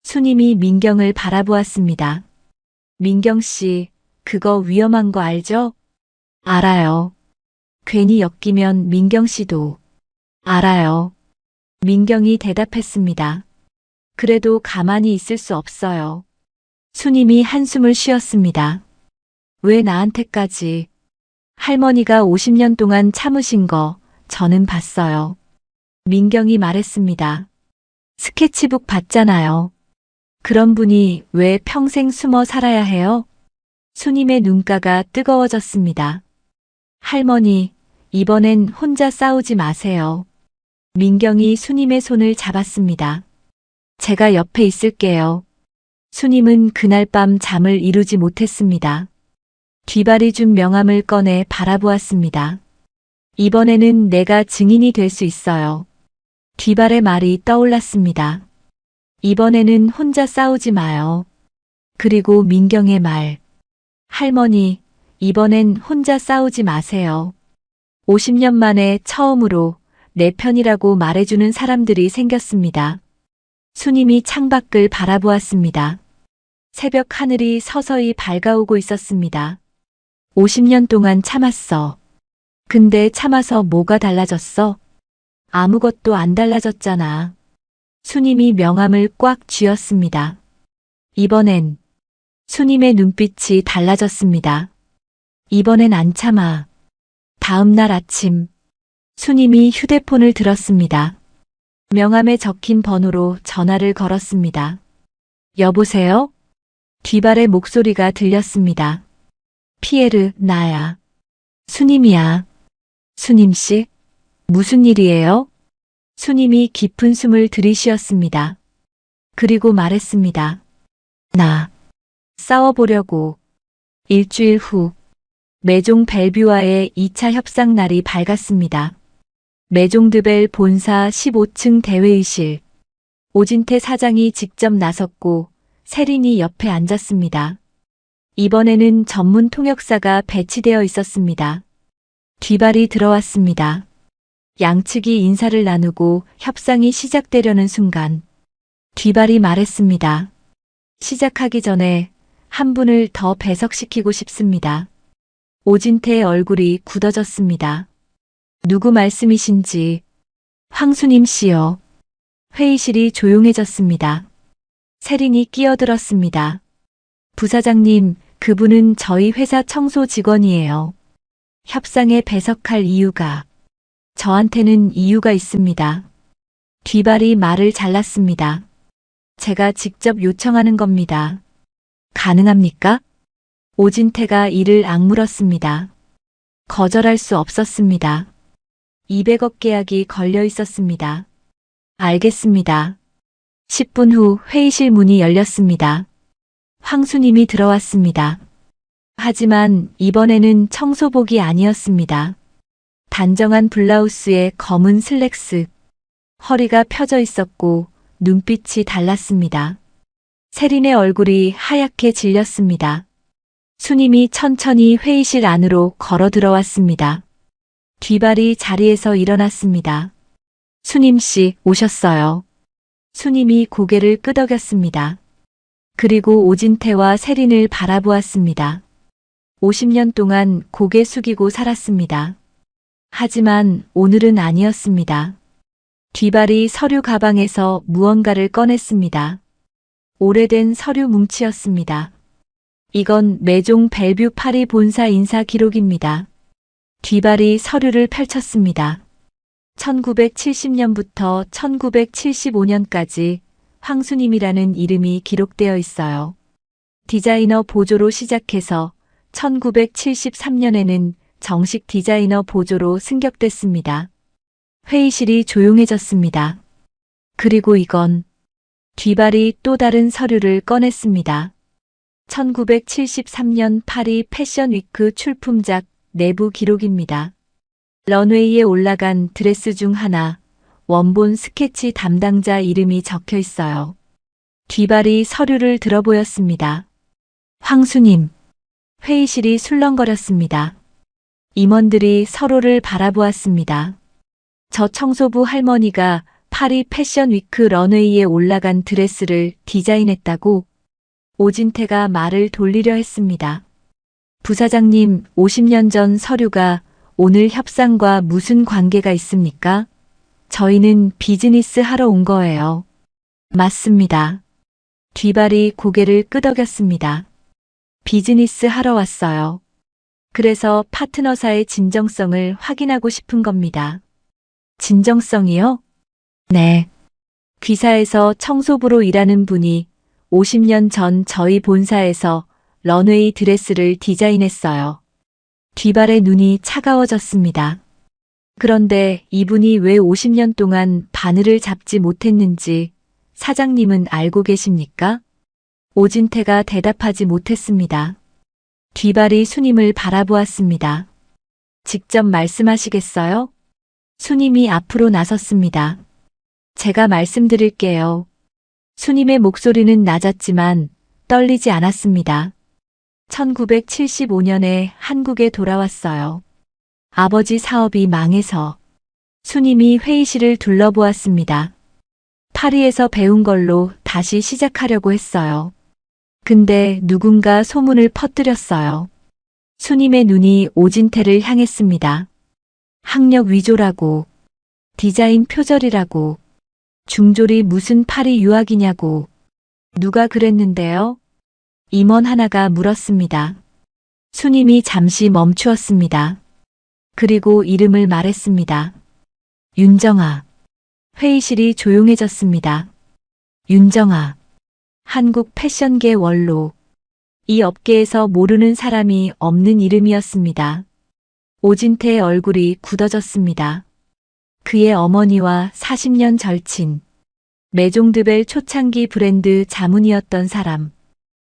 Speaker 2: 수님이 민경을 바라보았습니다. 민경 씨, 그거 위험한 거 알죠? 알아요. 괜히 엮이면 민경 씨도. 알아요. 민경이 대답했습니다. 그래도 가만히 있을 수 없어요. 수님이 한숨을 쉬었습니다. 왜 나한테까지. 할머니가 50년 동안 참으신 거 저는 봤어요. 민경이 말했습니다. 스케치북 봤잖아요. 그런 분이 왜 평생 숨어 살아야 해요? 수님의 눈가가 뜨거워졌습니다. 할머니, 이번엔 혼자 싸우지 마세요. 민경이 수님의 손을 잡았습니다. 제가 옆에 있을게요. 수님은 그날 밤 잠을 이루지 못했습니다. 뒤발이 준 명함을 꺼내 바라보았습니다. 이번에는 내가 증인이 될 수 있어요. 뒤발의 말이 떠올랐습니다. 이번에는 혼자 싸우지 마요. 그리고 민경의 말. 할머니, 이번엔 혼자 싸우지 마세요. 50년 만에 처음으로 내 편이라고 말해주는 사람들이 생겼습니다. 수님이 창밖을 바라보았습니다. 새벽 하늘이 서서히 밝아오고 있었습니다. 50년 동안 참았어. 근데 참아서 뭐가 달라졌어? 아무것도 안 달라졌잖아. 수님이 명함을 꽉 쥐었습니다. 이번엔 수님의 눈빛이 달라졌습니다. 이번엔 안 참아. 다음 날 아침, 수님이 휴대폰을 들었습니다. 명함에 적힌 번호로 전화를 걸었습니다. 여보세요? 뒤발의 목소리가 들렸습니다. 피에르, 나야. 수님이야. 수님씨? 무슨 일이에요? 수님이 깊은 숨을 들이쉬었습니다. 그리고 말했습니다. 나 싸워보려고. 일주일 후 메종 벨뷰와의 2차 협상 날이 밝았습니다. 메종드벨 본사 15층 대회의실. 오진태 사장이 직접 나섰고 세린이 옆에 앉았습니다. 이번에는 전문 통역사가 배치되어 있었습니다. 뒤발이 들어왔습니다. 양측이 인사를 나누고 협상이 시작되려는 순간 뒤발이 말했습니다. 시작하기 전에 한 분을 더 배석시키고 싶습니다. 오진태의 얼굴이 굳어졌습니다. 누구 말씀이신지. 황수님 씨요. 회의실이 조용해졌습니다. 세린이 끼어들었습니다. 부사장님, 그분은 저희 회사 청소 직원이에요. 협상에 배석할 이유가. 저한테는 이유가 있습니다. 뒤발이 말을 잘랐습니다. 제가 직접 요청하는 겁니다. 가능합니까? 오진태가 이를 악물었습니다. 거절할 수 없었습니다. 200억 계약이 걸려 있었습니다. 알겠습니다. 10분 후 회의실 문이 열렸습니다. 황수님이 들어왔습니다. 하지만 이번에는 청소복이 아니었습니다. 단정한 블라우스에 검은 슬랙스, 허리가 펴져 있었고 눈빛이 달랐습니다. 세린의 얼굴이 하얗게 질렸습니다. 수님이 천천히 회의실 안으로 걸어 들어왔습니다. 뒤발이 자리에서 일어났습니다. 수님씨, 오셨어요. 수님이 고개를 끄덕였습니다. 그리고 오진태와 세린을 바라보았습니다. 50년 동안 고개 숙이고 살았습니다. 하지만 오늘은 아니었습니다. 뒤발이 서류 가방에서 무언가를 꺼냈습니다. 오래된 서류 뭉치였습니다. 이건 메종 벨뷰 파리 본사 인사 기록입니다. 뒤발이 서류를 펼쳤습니다. 1970년부터 1975년까지 황수님이라는 이름이 기록되어 있어요. 디자이너 보조로 시작해서 1973년에는 정식 디자이너 보조로 승격됐습니다. 회의실이 조용해졌습니다. 그리고 이건. 뒤발이 또 다른 서류를 꺼냈습니다. 1973년 파리 패션 위크 출품작 내부 기록입니다. 런웨이에 올라간 드레스 중 하나, 원본 스케치 담당자 이름이 적혀 있어요. 뒤발이 서류를 들어보였습니다. 황수님. 회의실이 술렁거렸습니다. 임원들이 서로를 바라보았습니다. 저 청소부 할머니가 파리 패션 위크 런웨이에 올라간 드레스를 디자인했다고. 오진태가 말을 돌리려 했습니다. 부사장님, 50년 전 서류가 오늘 협상과 무슨 관계가 있습니까? 저희는 비즈니스 하러 온 거예요. 맞습니다. 뒤발이 고개를 끄덕였습니다. 비즈니스 하러 왔어요. 그래서 파트너사의 진정성을 확인하고 싶은 겁니다. 진정성이요? 네. 귀사에서 청소부로 일하는 분이 50년 전 저희 본사에서 런웨이 드레스를 디자인했어요. 뒤발의 눈이 차가워졌습니다. 그런데 이분이 왜 50년 동안 바늘을 잡지 못했는지 사장님은 알고 계십니까? 오진태가 대답하지 못했습니다. 뒤발이 수님을 바라보았습니다. 직접 말씀하시겠어요? 수님이 앞으로 나섰습니다. 제가 말씀드릴게요. 수님의 목소리는 낮았지만 떨리지 않았습니다. 1975년에 한국에 돌아왔어요. 아버지 사업이 망해서 수님이 회의실을 둘러보았습니다. 파리에서 배운 걸로 다시 시작하려고 했어요. 근데 누군가 소문을 퍼뜨렸어요. 수님의 눈이 오진태를 향했습니다. 학력 위조라고, 디자인 표절이라고, 중졸이 무슨 파리 유학이냐고. 누가 그랬는데요? 임원 하나가 물었습니다. 수님이 잠시 멈추었습니다. 그리고 이름을 말했습니다. 윤정아. 회의실이 조용해졌습니다. 윤정아. 한국 패션계 원로. 이 업계에서 모르는 사람이 없는 이름이었습니다. 오진태의 얼굴이 굳어졌습니다. 그의 어머니와 40년 절친. 메종드벨 초창기 브랜드 자문이었던 사람.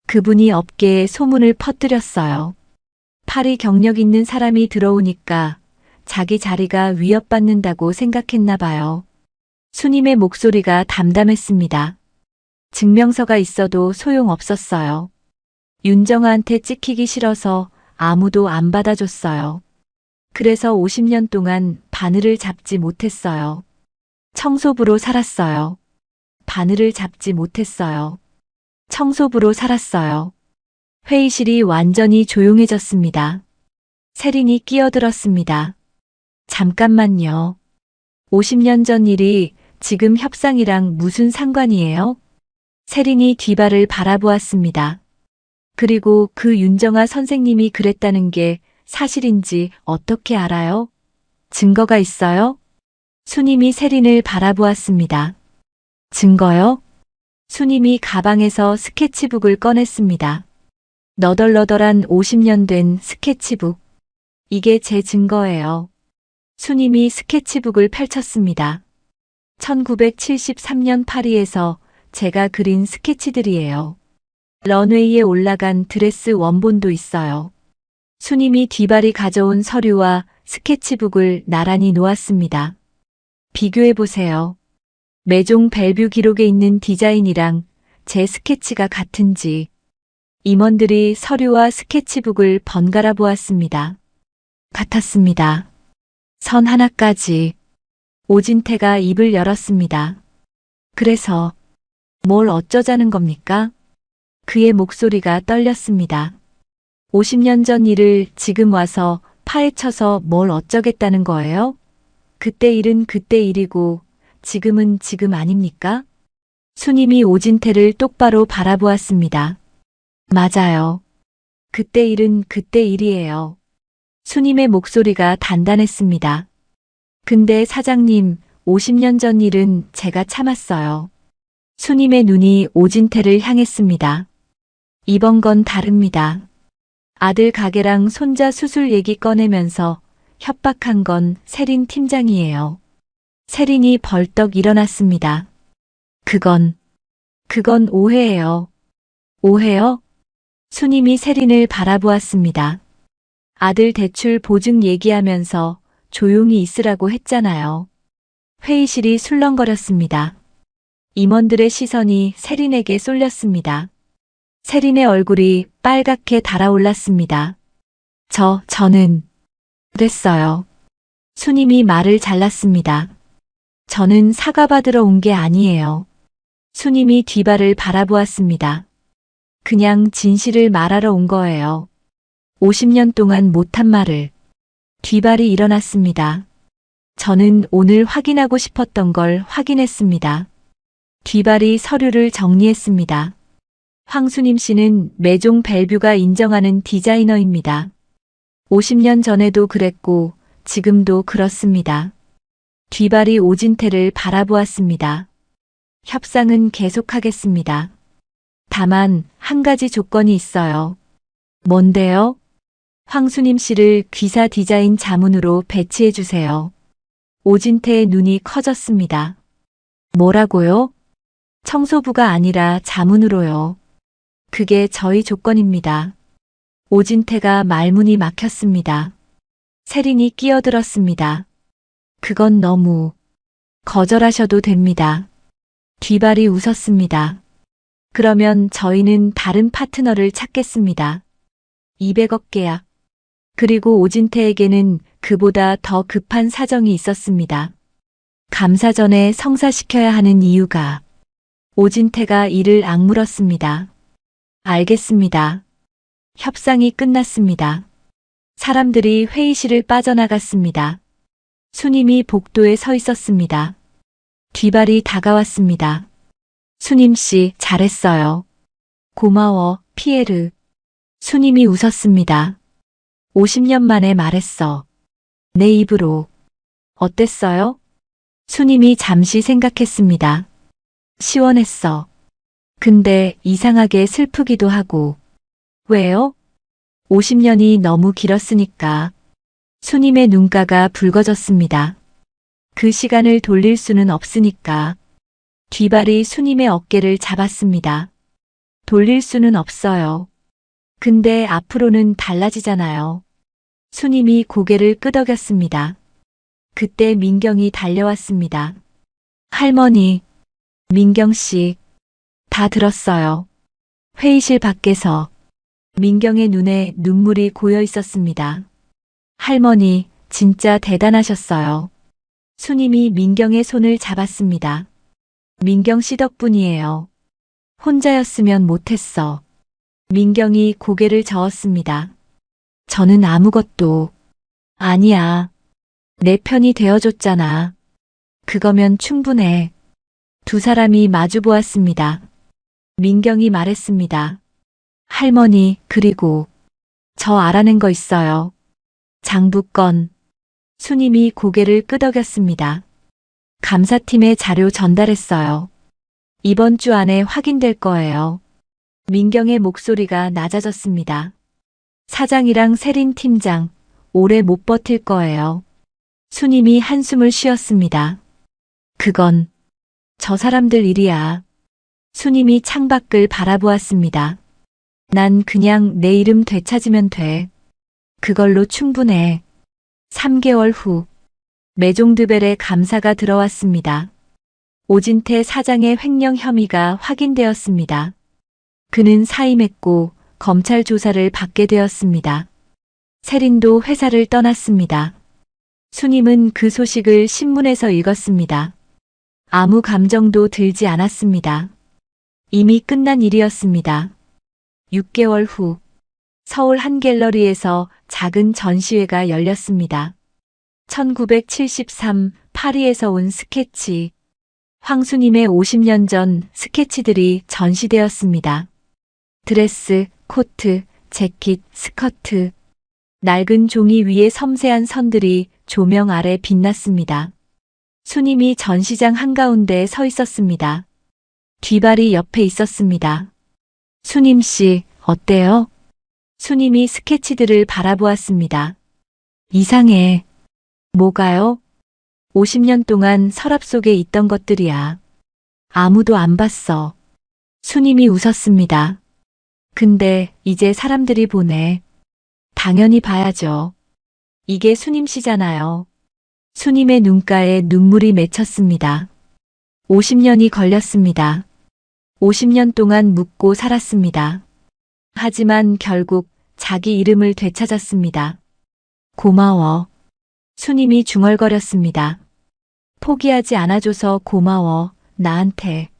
Speaker 2: 그분이 업계에 소문을 퍼뜨렸어요. 파리 경력 있는 사람이 들어오니까 자기 자리가 위협받는다고 생각했나 봐요. 수님의 목소리가 담담했습니다. 증명서가 있어도 소용없었어요. 윤정아한테 찍히기 싫어서 아무도 안 받아줬어요. 그래서 50년 동안 바늘을 잡지 못했어요. 청소부로 살았어요. 바늘을 잡지 못했어요. 청소부로 살았어요. 회의실이 완전히 조용해졌습니다. 세린이 끼어들었습니다. 잠깐만요. 50년 전 일이 지금 협상이랑 무슨 상관이에요? 세린이 뒤발을 바라보았습니다. 그리고 그 윤정아 선생님이 그랬다는 게 사실인지 어떻게 알아요? 증거가 있어요? 수님이 세린을 바라보았습니다. 증거요? 수님이 가방에서 스케치북을 꺼냈습니다. 너덜너덜한 50년 된 스케치북. 이게 제 증거예요. 수님이 스케치북을 펼쳤습니다. 1973년 파리에서 제가 그린 스케치들이에요. 런웨이에 올라간 드레스 원본도 있어요. 수님이 뒤발이 가져온 서류와 스케치북을 나란히 놓았습니다. 비교해보세요. 메종 벨뷰 기록에 있는 디자인이랑 제 스케치가 같은지. 임원들이 서류와 스케치북을 번갈아 보았습니다. 같았습니다. 선 하나까지. 오진태가 입을 열었습니다. 그래서 뭘 어쩌자는 겁니까? 그의 목소리가 떨렸습니다. 50년 전 일을 지금 와서 파헤쳐서 뭘 어쩌겠다는 거예요? 그때 일은 그때 일이고 지금은 지금 아닙니까? 수님이 오진태를 똑바로 바라보았습니다. 맞아요. 그때 일은 그때 일이에요. 수님의 목소리가 단단했습니다. 근데 사장님, 50년 전 일은 제가 참았어요. 수님의 눈이 오진태를 향했습니다. 이번 건 다릅니다. 아들 가게랑 손자 수술 얘기 꺼내면서 협박한 건 세린 팀장이에요. 세린이 벌떡 일어났습니다. 그건 오해예요. 오해요? 수님이 세린을 바라보았습니다. 아들 대출 보증 얘기하면서 조용히 있으라고 했잖아요. 회의실이 술렁거렸습니다. 임원들의 시선이 세린에게 쏠렸습니다. 세린의 얼굴이 빨갛게 달아올랐습니다. 저는 그랬어요. 수님이 말을 잘랐습니다. 저는 사과받으러 온 게 아니에요. 수님이 뒤발을 바라보았습니다. 그냥 진실을 말하러 온 거예요. 50년 동안 못한 말을. 뒤발이 일어났습니다. 저는 오늘 확인하고 싶었던 걸 확인했습니다. 뒤발이 서류를 정리했습니다. 황수님 씨는 메종 벨뷰가 인정하는 디자이너입니다. 50년 전에도 그랬고 지금도 그렇습니다. 뒤발이 오진태를 바라보았습니다. 협상은 계속하겠습니다. 다만 한 가지 조건이 있어요. 뭔데요? 황수님 씨를 귀사 디자인 자문으로 배치해 주세요. 오진태의 눈이 커졌습니다. 뭐라고요? 청소부가 아니라 자문으로요. 그게 저희 조건입니다. 오진태가 말문이 막혔습니다. 세린이 끼어들었습니다. 그건 너무 거절하셔도 됩니다. 뒤발이 웃었습니다. 그러면 저희는 다른 파트너를 찾겠습니다. 200억 계약. 그리고 오진태에게는 그보다 더 급한 사정이 있었습니다. 감사 전에 성사시켜야 하는 이유가. 오진태가 이를 악물었습니다. 알겠습니다. 협상이 끝났습니다. 사람들이 회의실을 빠져나갔습니다. 수님이 복도에 서 있었습니다. 뒤발이 다가왔습니다. 수님 씨, 잘했어요. 고마워, 피에르. 수님이 웃었습니다. 50년 만에 말했어. 내 입으로. 어땠어요? 수님이 잠시 생각했습니다. 시원했어. 근데 이상하게 슬프기도 하고. 왜요? 50년이 너무 길었으니까. 수님의 눈가가 붉어졌습니다. 그 시간을 돌릴 수는 없으니까. 뒤발이 수님의 어깨를 잡았습니다. 돌릴 수는 없어요. 근데 앞으로는 달라지잖아요. 수님이 고개를 끄덕였습니다. 그때 민경이 달려왔습니다. 할머니, 민경 씨, 다 들었어요. 회의실 밖에서 민경의 눈에 눈물이 고여 있었습니다. 할머니, 진짜 대단하셨어요. 수님이 민경의 손을 잡았습니다. 민경 씨 덕분이에요. 혼자였으면 못했어. 민경이 고개를 저었습니다. 저는 아무것도. 아니야. 내 편이 되어줬잖아. 그거면 충분해. 두 사람이 마주 보았습니다. 민경이 말했습니다. 할머니, 그리고 저 알아낸 거 있어요. 장부건. 수님이 고개를 끄덕였습니다. 감사팀에 자료 전달했어요. 이번 주 안에 확인될 거예요. 민경의 목소리가 낮아졌습니다. 사장이랑 세린 팀장, 오래 못 버틸 거예요. 수님이 한숨을 쉬었습니다. 그건 저 사람들 일이야. 수님이 창밖을 바라보았습니다. 난 그냥 내 이름 되찾으면 돼. 그걸로 충분해. 3개월 후, 메종드벨의 감사가 들어왔습니다. 오진태 사장의 횡령 혐의가 확인되었습니다. 그는 사임했고 검찰 조사를 받게 되었습니다. 세린도 회사를 떠났습니다. 수님은 그 소식을 신문에서 읽었습니다. 아무 감정도 들지 않았습니다. 이미 끝난 일이었습니다. 6개월 후, 서울 한 갤러리에서 작은 전시회가 열렸습니다. 1973 파리에서 온 스케치. 황수님의 50년 전 스케치들이 전시되었습니다. 드레스, 코트, 재킷, 스커트. 낡은 종이 위에 섬세한 선들이 조명 아래 빛났습니다. 수님이 전시장 한가운데에 서 있었습니다. 뒤발이 옆에 있었습니다. 수님 씨, 어때요? 수님이 스케치들을 바라보았습니다. 이상해. 뭐가요? 50년 동안 서랍 속에 있던 것들이야. 아무도 안 봤어. 수님이 웃었습니다. 근데 이제 사람들이 보네. 당연히 봐야죠. 이게 수님 씨잖아요. 수님의 눈가에 눈물이 맺혔습니다. 50년이 걸렸습니다. 50년 동안 묻고 살았습니다. 하지만 결국 자기 이름을 되찾았습니다. 고마워. 수님이 중얼거렸습니다. 포기하지 않아줘서 고마워, 나한테.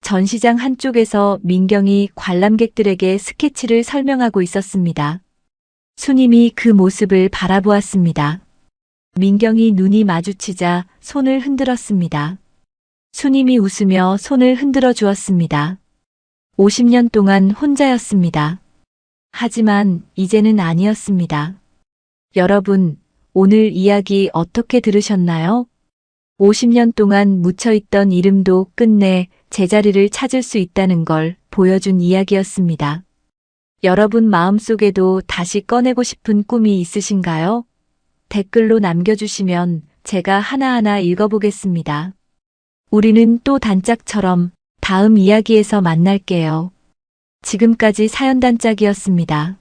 Speaker 2: 전시장 한쪽에서 민경이 관람객들에게 스케치를 설명하고 있었습니다. 수님이 그 모습을 바라보았습니다. 민경이 눈이 마주치자 손을 흔들었습니다. 수님이 웃으며 손을 흔들어 주었습니다. 50년 동안 혼자였습니다. 하지만 이제는 아니었습니다. 여러분, 오늘 이야기 어떻게 들으셨나요? 50년 동안 묻혀있던 이름도 끝내 제자리를 찾을 수 있다는 걸 보여준 이야기였습니다. 여러분 마음속에도 다시 꺼내고 싶은 꿈이 있으신가요? 댓글로 남겨주시면 제가 하나하나 읽어보겠습니다. 우리는 또 단짝처럼 다음 이야기에서 만날게요. 지금까지 사연단짝이었습니다.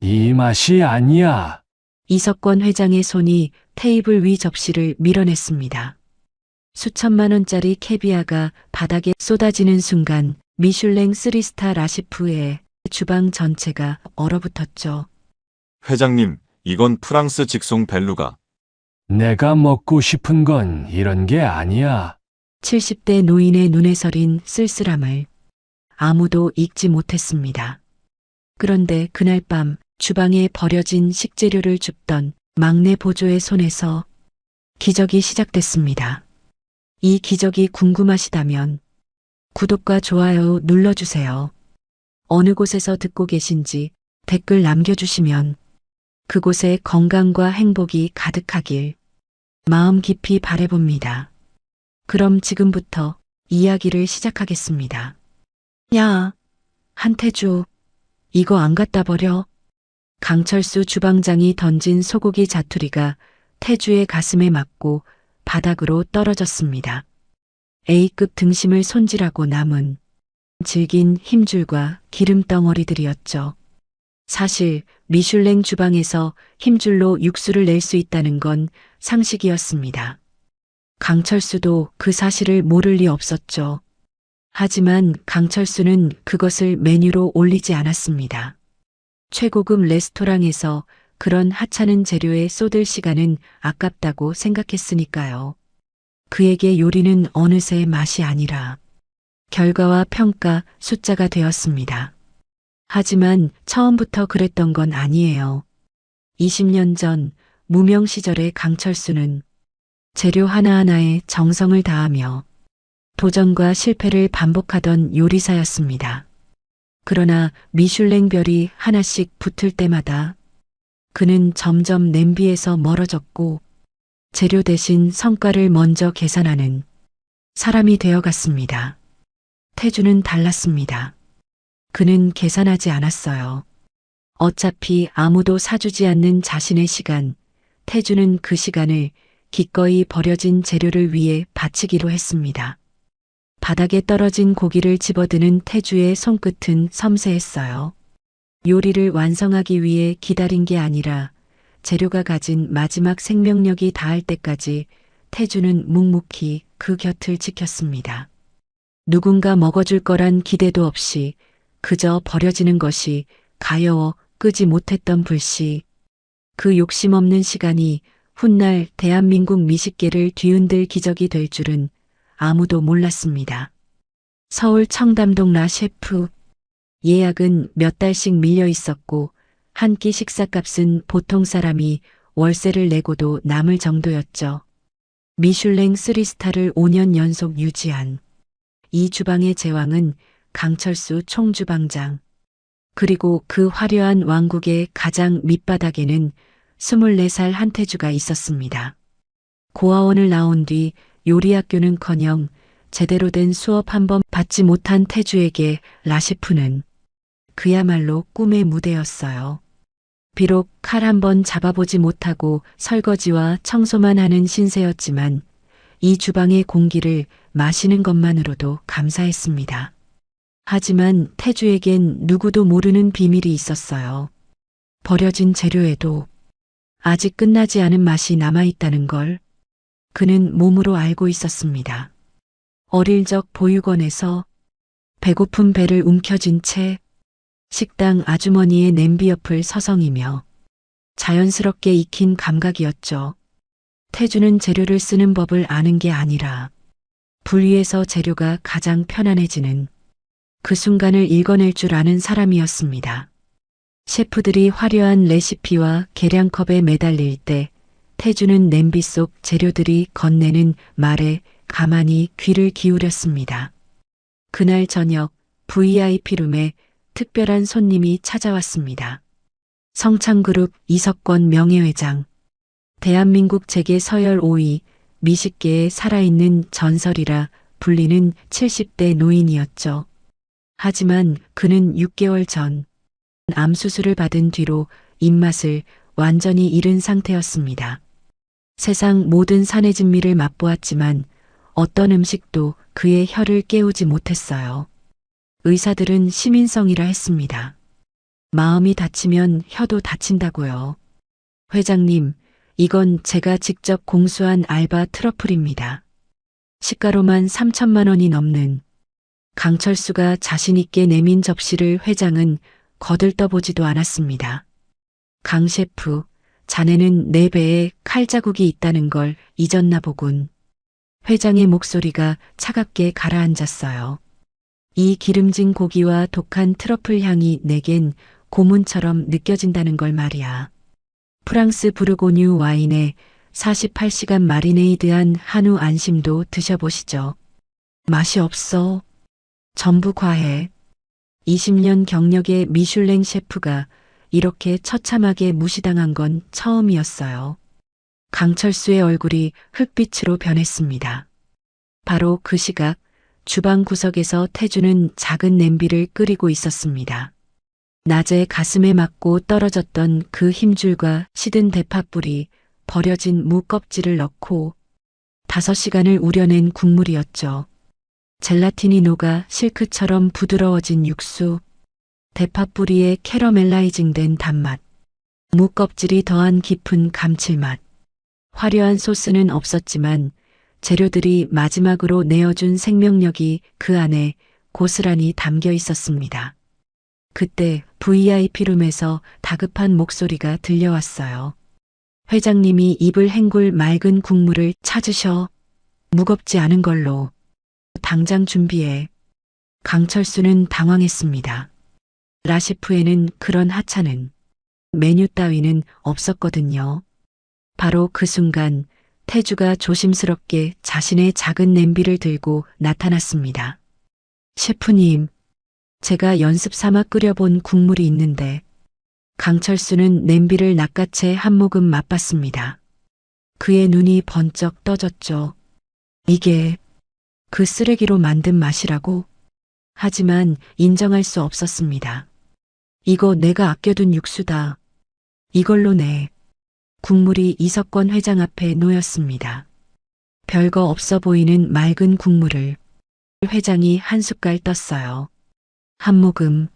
Speaker 5: 이 맛이 아니야.
Speaker 6: 이석권 회장의 손이 테이블 위 접시를 밀어냈습니다. 수천만 원짜리 캐비아가 바닥에 쏟아지는 순간 미슐랭 3스타 라시프의 주방 전체가 얼어붙었죠.
Speaker 7: 회장님, 이건 프랑스 직송 벨루가.
Speaker 5: 내가 먹고 싶은 건 이런 게 아니야.
Speaker 6: 70대 노인의 눈에 서린 쓸쓸함을 아무도 잊지 못했습니다. 그런데 그날 밤 주방에 버려진 식재료를 줍던 막내 보조의 손에서 기적이 시작됐습니다. 이 기적이 궁금하시다면 구독과 좋아요 눌러주세요. 어느 곳에서 듣고 계신지 댓글 남겨주시면 그곳에 건강과 행복이 가득하길 마음 깊이 바라봅니다. 그럼 지금부터 이야기를 시작하겠습니다. 야, 한태주, 이거 안 갖다 버려. 강철수 주방장이 던진 소고기 자투리가 태주의 가슴에 맞고 바닥으로 떨어졌습니다. A급 등심을 손질하고 남은 질긴 힘줄과 기름덩어리들이었죠. 사실 미슐랭 주방에서 힘줄로 육수를 낼 수 있다는 건 상식이었습니다. 강철수도 그 사실을 모를 리 없었죠. 하지만 강철수는 그것을 메뉴로 올리지 않았습니다. 최고급 레스토랑에서 그런 하찮은 재료에 쏟을 시간은 아깝다고 생각했으니까요. 그에게 요리는 어느새 맛이 아니라 결과와 평가, 숫자가 되었습니다. 하지만 처음부터 그랬던 건 아니에요. 20년 전 무명 시절의 강철수는 재료 하나하나에 정성을 다하며 도전과 실패를 반복하던 요리사였습니다. 그러나 미슐랭 별이 하나씩 붙을 때마다 그는 점점 냄비에서 멀어졌고 재료 대신 성과를 먼저 계산하는 사람이 되어갔습니다. 태주는 달랐습니다. 그는 계산하지 않았어요. 어차피 아무도 사주지 않는 자신의 시간, 태주는 그 시간을 기꺼이 버려진 재료를 위해 바치기로 했습니다. 바닥에 떨어진 고기를 집어드는 태주의 손끝은 섬세했어요. 요리를 완성하기 위해 기다린 게 아니라 재료가 가진 마지막 생명력이 닿을 때까지 태주는 묵묵히 그 곁을 지켰습니다. 누군가 먹어줄 거란 기대도 없이 그저 버려지는 것이 가여워 끄지 못했던 불씨. 그 욕심 없는 시간이 훗날 대한민국 미식계를 뒤흔들 기적이 될 줄은 아무도 몰랐습니다. 서울 청담동 라 셰프. 예약은 몇 달씩 밀려 있었고 한 끼 식사값은 보통 사람이 월세를 내고도 남을 정도였죠. 미슐랭 3스타를 5년 연속 유지한 이 주방의 제왕은 강철수 총주방장. 그리고 그 화려한 왕국의 가장 밑바닥에는 24살 한태주가 있었습니다. 고아원을 나온 뒤 요리학교는커녕 제대로 된 수업 한 번 받지 못한 태주에게 라셰프는 그야말로 꿈의 무대였어요. 비록 칼 한 번 잡아보지 못하고 설거지와 청소만 하는 신세였지만 이 주방의 공기를 마시는 것만으로도 감사했습니다. 하지만 태주에겐 누구도 모르는 비밀이 있었어요. 버려진 재료에도 아직 끝나지 않은 맛이 남아있다는 걸 그는 몸으로 알고 있었습니다. 어릴 적 보육원에서 배고픈 배를 움켜쥔 채 식당 아주머니의 냄비 옆을 서성이며 자연스럽게 익힌 감각이었죠. 태주는 재료를 쓰는 법을 아는 게 아니라 불 위에서 재료가 가장 편안해지는 그 순간을 읽어낼 줄 아는 사람이었습니다. 셰프들이 화려한 레시피와 계량컵에 매달릴 때 태주는 냄비 속 재료들이 건네는 말에 가만히 귀를 기울였습니다. 그날 저녁 VIP룸에 특별한 손님이 찾아왔습니다. 성창그룹 이석권 명예회장. 대한민국 재계 서열 5위, 미식계의 살아있는 전설이라 불리는 70대 노인이었죠. 하지만 그는 6개월 전 암수술을 받은 뒤로 입맛을 완전히 잃은 상태였습니다. 세상 모든 산의 진미를 맛보았지만 어떤 음식도 그의 혀를 깨우지 못했어요. 의사들은 시민성이라 했습니다. 마음이 다치면 혀도 다친다고요. 회장님, 이건 제가 직접 공수한 알바 트러플입니다. 시가로만 3천만 원이 넘는. 강철수가 자신있게 내민 접시를 회장은 거들떠보지도 않았습니다. 강 셰프, 자네는 내 배에 칼자국이 있다는 걸 잊었나 보군. 회장의 목소리가 차갑게 가라앉았어요. 이 기름진 고기와 독한 트러플 향이 내겐 고문처럼 느껴진다는 걸 말이야. 프랑스 부르고뉴 와인에 48시간 마리네이드한 한우 안심도 드셔보시죠. 맛이 없어. 전부 과해. 20년 경력의 미슐랭 셰프가 이렇게 처참하게 무시당한 건 처음이었어요. 강철수의 얼굴이 흑빛으로 변했습니다. 바로 그 시각 주방 구석에서 태주는 작은 냄비를 끓이고 있었습니다. 낮에 가슴에 맞고 떨어졌던 그 힘줄과 시든 대파뿌리, 버려진 무 껍질을 넣고 5시간을 우려낸 국물이었죠. 젤라틴이 녹아 실크처럼 부드러워진 육수, 대파뿌리에 캐러멜라이징된 단맛, 무 껍질이 더한 깊은 감칠맛. 화려한 소스는 없었지만 재료들이 마지막으로 내어준 생명력이 그 안에 고스란히 담겨 있었습니다. 그때 VIP룸에서 다급한 목소리가 들려왔어요. 회장님이 입을 헹굴 맑은 국물을 찾으셔. 무겁지 않은 걸로. 당장 준비해. 강철수는 당황했습니다. 라시프에는 그런 하찮은 메뉴 따위는 없었거든요. 바로 그 순간 태주가 조심스럽게 자신의 작은 냄비를 들고 나타났습니다. 셰프님, 제가 연습 삼아 끓여본 국물이 있는데. 강철수는 냄비를 낚아채 한 모금 맛봤습니다. 그의 눈이 번쩍 떠졌죠. 이게 그 쓰레기로 만든 맛이라고? 하지만 인정할 수 없었습니다. 이거 내가 아껴둔 육수다. 이걸로 내. 국물이 이석권 회장 앞에 놓였습니다. 별거 없어 보이는 맑은 국물을 회장이 한 숟갈 떴어요. 한 모금.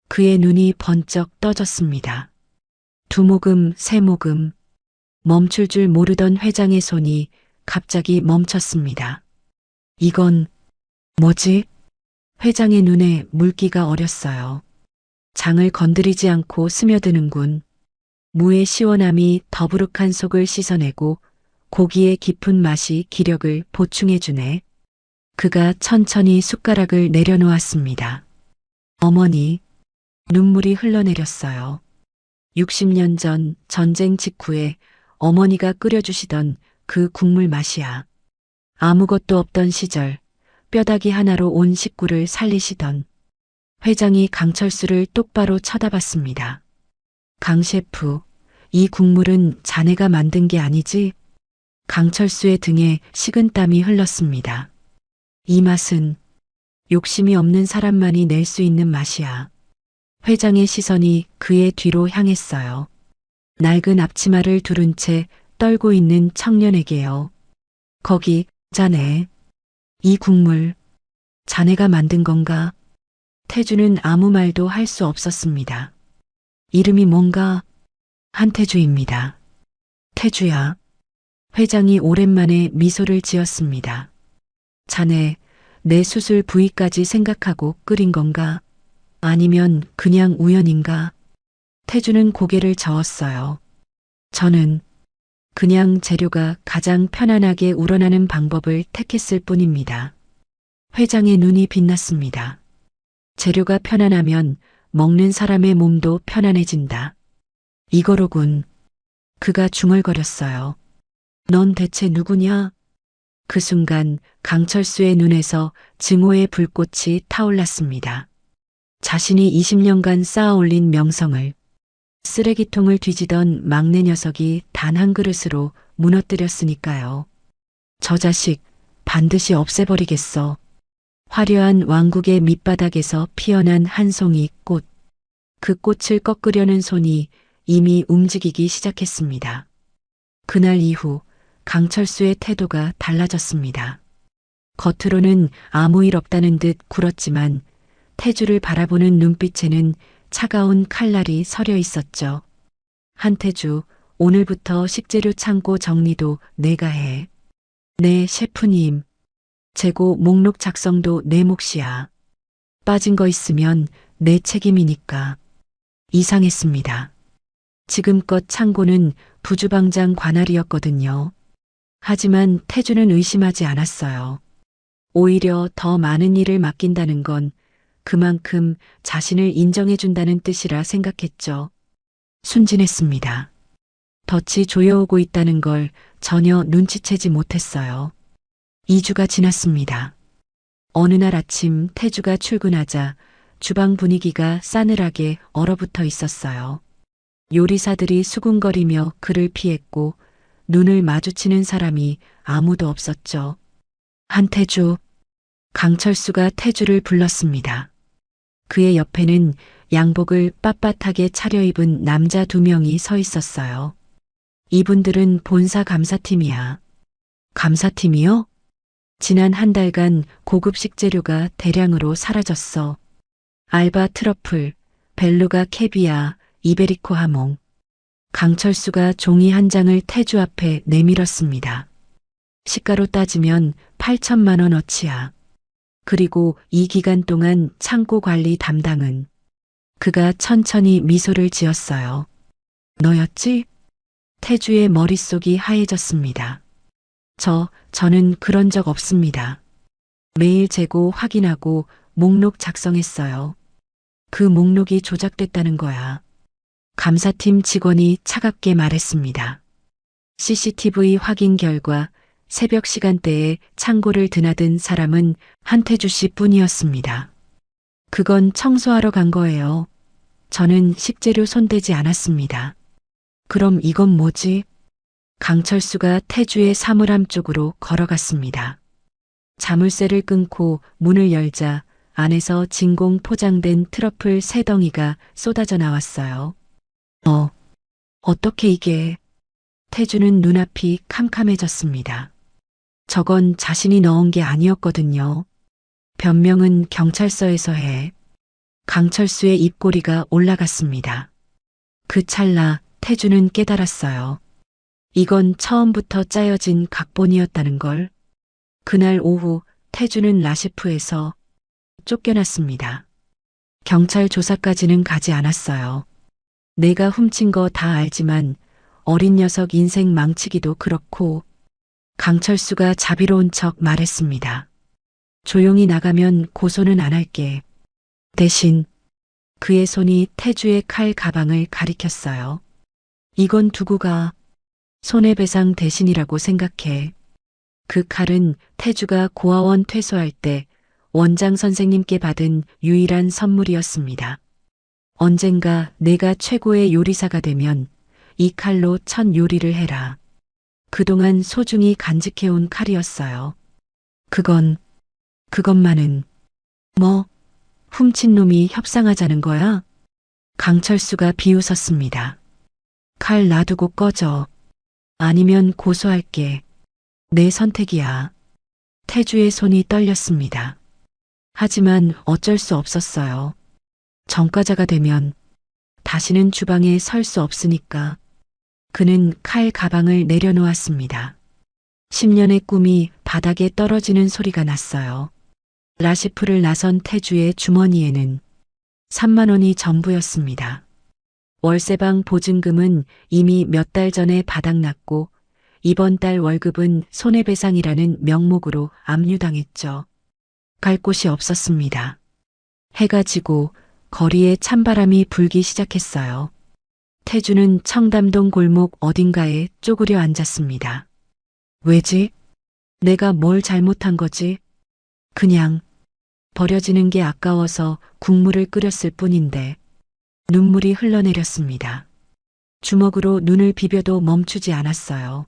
Speaker 6: 그의 눈이 번쩍 떠졌습니다. 두 모금, 세 모금. 멈출 줄 모르던 회장의 손이 갑자기 멈췄습니다. 이건 뭐지? 회장의 눈에 물기가 어렸어요. 장을 건드리지 않고 스며드는군. 무의 시원함이 더부룩한 속을 씻어내고 고기의 깊은 맛이 기력을 보충해주네. 그가 천천히 숟가락을 내려놓았습니다. 어머니. 눈물이 흘러내렸어요. 60년 전 전쟁 직후에 어머니가 끓여주시던 그 국물 맛이야. 아무것도 없던 시절 뼈다귀 하나로 온 식구를 살리시던. 회장이 강철수를 똑바로 쳐다봤습니다. 강 셰프, 이 국물은 자네가 만든 게 아니지? 강철수의 등에 식은땀이 흘렀습니다. 이 맛은 욕심이 없는 사람만이 낼 수 있는 맛이야. 회장의 시선이 그의 뒤로 향했어요. 낡은 앞치마를 두른 채 떨고 있는 청년에게요. 거기, 자네. 이 국물, 자네가 만든 건가? 태주는 아무 말도 할 수 없었습니다. 이름이 뭔가? 한태주입니다. 태주야. 회장이 오랜만에 미소를 지었습니다. 자네, 내 수술 부위까지 생각하고 끓인 건가? 아니면 그냥 우연인가? 태주는 고개를 저었어요. 저는 그냥 재료가 가장 편안하게 우러나는 방법을 택했을 뿐입니다. 회장의 눈이 빛났습니다. 재료가 편안하면 먹는 사람의 몸도 편안해진다. 이거로군. 그가 중얼거렸어요. 넌 대체 누구냐? 그 순간 강철수의 눈에서 증오의 불꽃이 타올랐습니다. 자신이 20년간 쌓아올린 명성을 쓰레기통을 뒤지던 막내 녀석이 단 한 그릇으로 무너뜨렸으니까요. 저 자식 반드시 없애버리겠어. 화려한 왕국의 밑바닥에서 피어난 한 송이 꽃. 그 꽃을 꺾으려는 손이 이미 움직이기 시작했습니다. 그날 이후 강철수의 태도가 달라졌습니다. 겉으로는 아무 일 없다는 듯 굴었지만 태주를 바라보는 눈빛에는 차가운 칼날이 서려 있었죠. 한태주, 오늘부터 식재료 창고 정리도 내가 해. 네, 셰프님. 재고 목록 작성도 내 몫이야. 빠진 거 있으면 내 책임이니까. 이상했습니다. 지금껏 창고는 부주방장 관할이었거든요. 하지만 태주는 의심하지 않았어요. 오히려 더 많은 일을 맡긴다는 건 그만큼 자신을 인정해준다는 뜻이라 생각했죠. 순진했습니다. 덫이 조여오고 있다는 걸 전혀 눈치채지 못했어요. 2주가 지났습니다. 어느 날 아침 태주가 출근하자 주방 분위기가 싸늘하게 얼어붙어 있었어요. 요리사들이 수군거리며 그를 피했고 눈을 마주치는 사람이 아무도 없었죠. 한태주, 강철수가 태주를 불렀습니다. 그의 옆에는 양복을 빳빳하게 차려입은 남자 2명이 서 있었어요. 이분들은 본사 감사팀이야. 감사팀이요? 지난 한 달간 고급 식재료가 대량으로 사라졌어. 알바 트러플, 벨루가 캐비아, 이베리코 하몽. 강철수가 종이 한 장을 태주 앞에 내밀었습니다. 시가로 따지면 8천만 원어치야. 그리고 이 기간 동안 창고 관리 담당은 그가 천천히 미소를 지었어요. 너였지? 태주의 머릿속이 하얘졌습니다. 저는 그런 적 없습니다. 매일 재고 확인하고 목록 작성했어요. 그 목록이 조작됐다는 거야. 감사팀 직원이 차갑게 말했습니다. CCTV 확인 결과 새벽 시간대에 창고를 드나든 사람은 한태주 씨 뿐이었습니다. 그건 청소하러 간 거예요. 저는 식재료 손대지 않았습니다. 그럼 이건 뭐지? 강철수가 태주의 사물함 쪽으로 걸어갔습니다. 자물쇠를 끊고 문을 열자 안에서 진공 포장된 트러플 3덩이가 쏟아져 나왔어요. 어떻게 이게? 태주는 눈앞이 캄캄해졌습니다. 저건 자신이 넣은 게 아니었거든요. 변명은 경찰서에서 해. 강철수의 입꼬리가 올라갔습니다. 그 찰나 태주는 깨달았어요. 이건 처음부터 짜여진 각본이었다는 걸. 그날 오후 태주는 라셰프에서 쫓겨났습니다. 경찰 조사까지는 가지 않았어요. 내가 훔친 거 다 알지만 어린 녀석 인생 망치기도 그렇고. 강철수가 자비로운 척 말했습니다. 조용히 나가면 고소는 안 할게. 대신 그의 손이 태주의 칼 가방을 가리켰어요. 이건 두고 가. 손해배상 대신이라고 생각해. 그 칼은 태주가 고아원 퇴소할 때 원장 선생님께 받은 유일한 선물이었습니다. 언젠가 내가 최고의 요리사가 되면 이 칼로 첫 요리를 해라. 그동안 소중히 간직해온 칼이었어요. 그것만은 뭐? 훔친 놈이 협상하자는 거야? 강철수가 비웃었습니다. 칼 놔두고 꺼져. 아니면 고소할게. 내 선택이야. 태주의 손이 떨렸습니다. 하지만 어쩔 수 없었어요. 전과자가 되면 다시는 주방에 설 수 없으니까. 그는 칼 가방을 내려놓았습니다. 10년의 꿈이 바닥에 떨어지는 소리가 났어요. 라셰프를 나선 태주의 주머니에는 3만 원이 전부였습니다. 월세방 보증금은 이미 몇 달 전에 바닥났고 이번 달 월급은 손해배상이라는 명목으로 압류당했죠. 갈 곳이 없었습니다. 해가 지고 거리에 찬바람이 불기 시작했어요. 태주는 청담동 골목 어딘가에 쪼그려 앉았습니다. 왜지? 내가 뭘 잘못한 거지? 그냥 버려지는 게 아까워서 국물을 끓였을 뿐인데. 눈물이 흘러내렸습니다. 주먹으로 눈을 비벼도 멈추지 않았어요.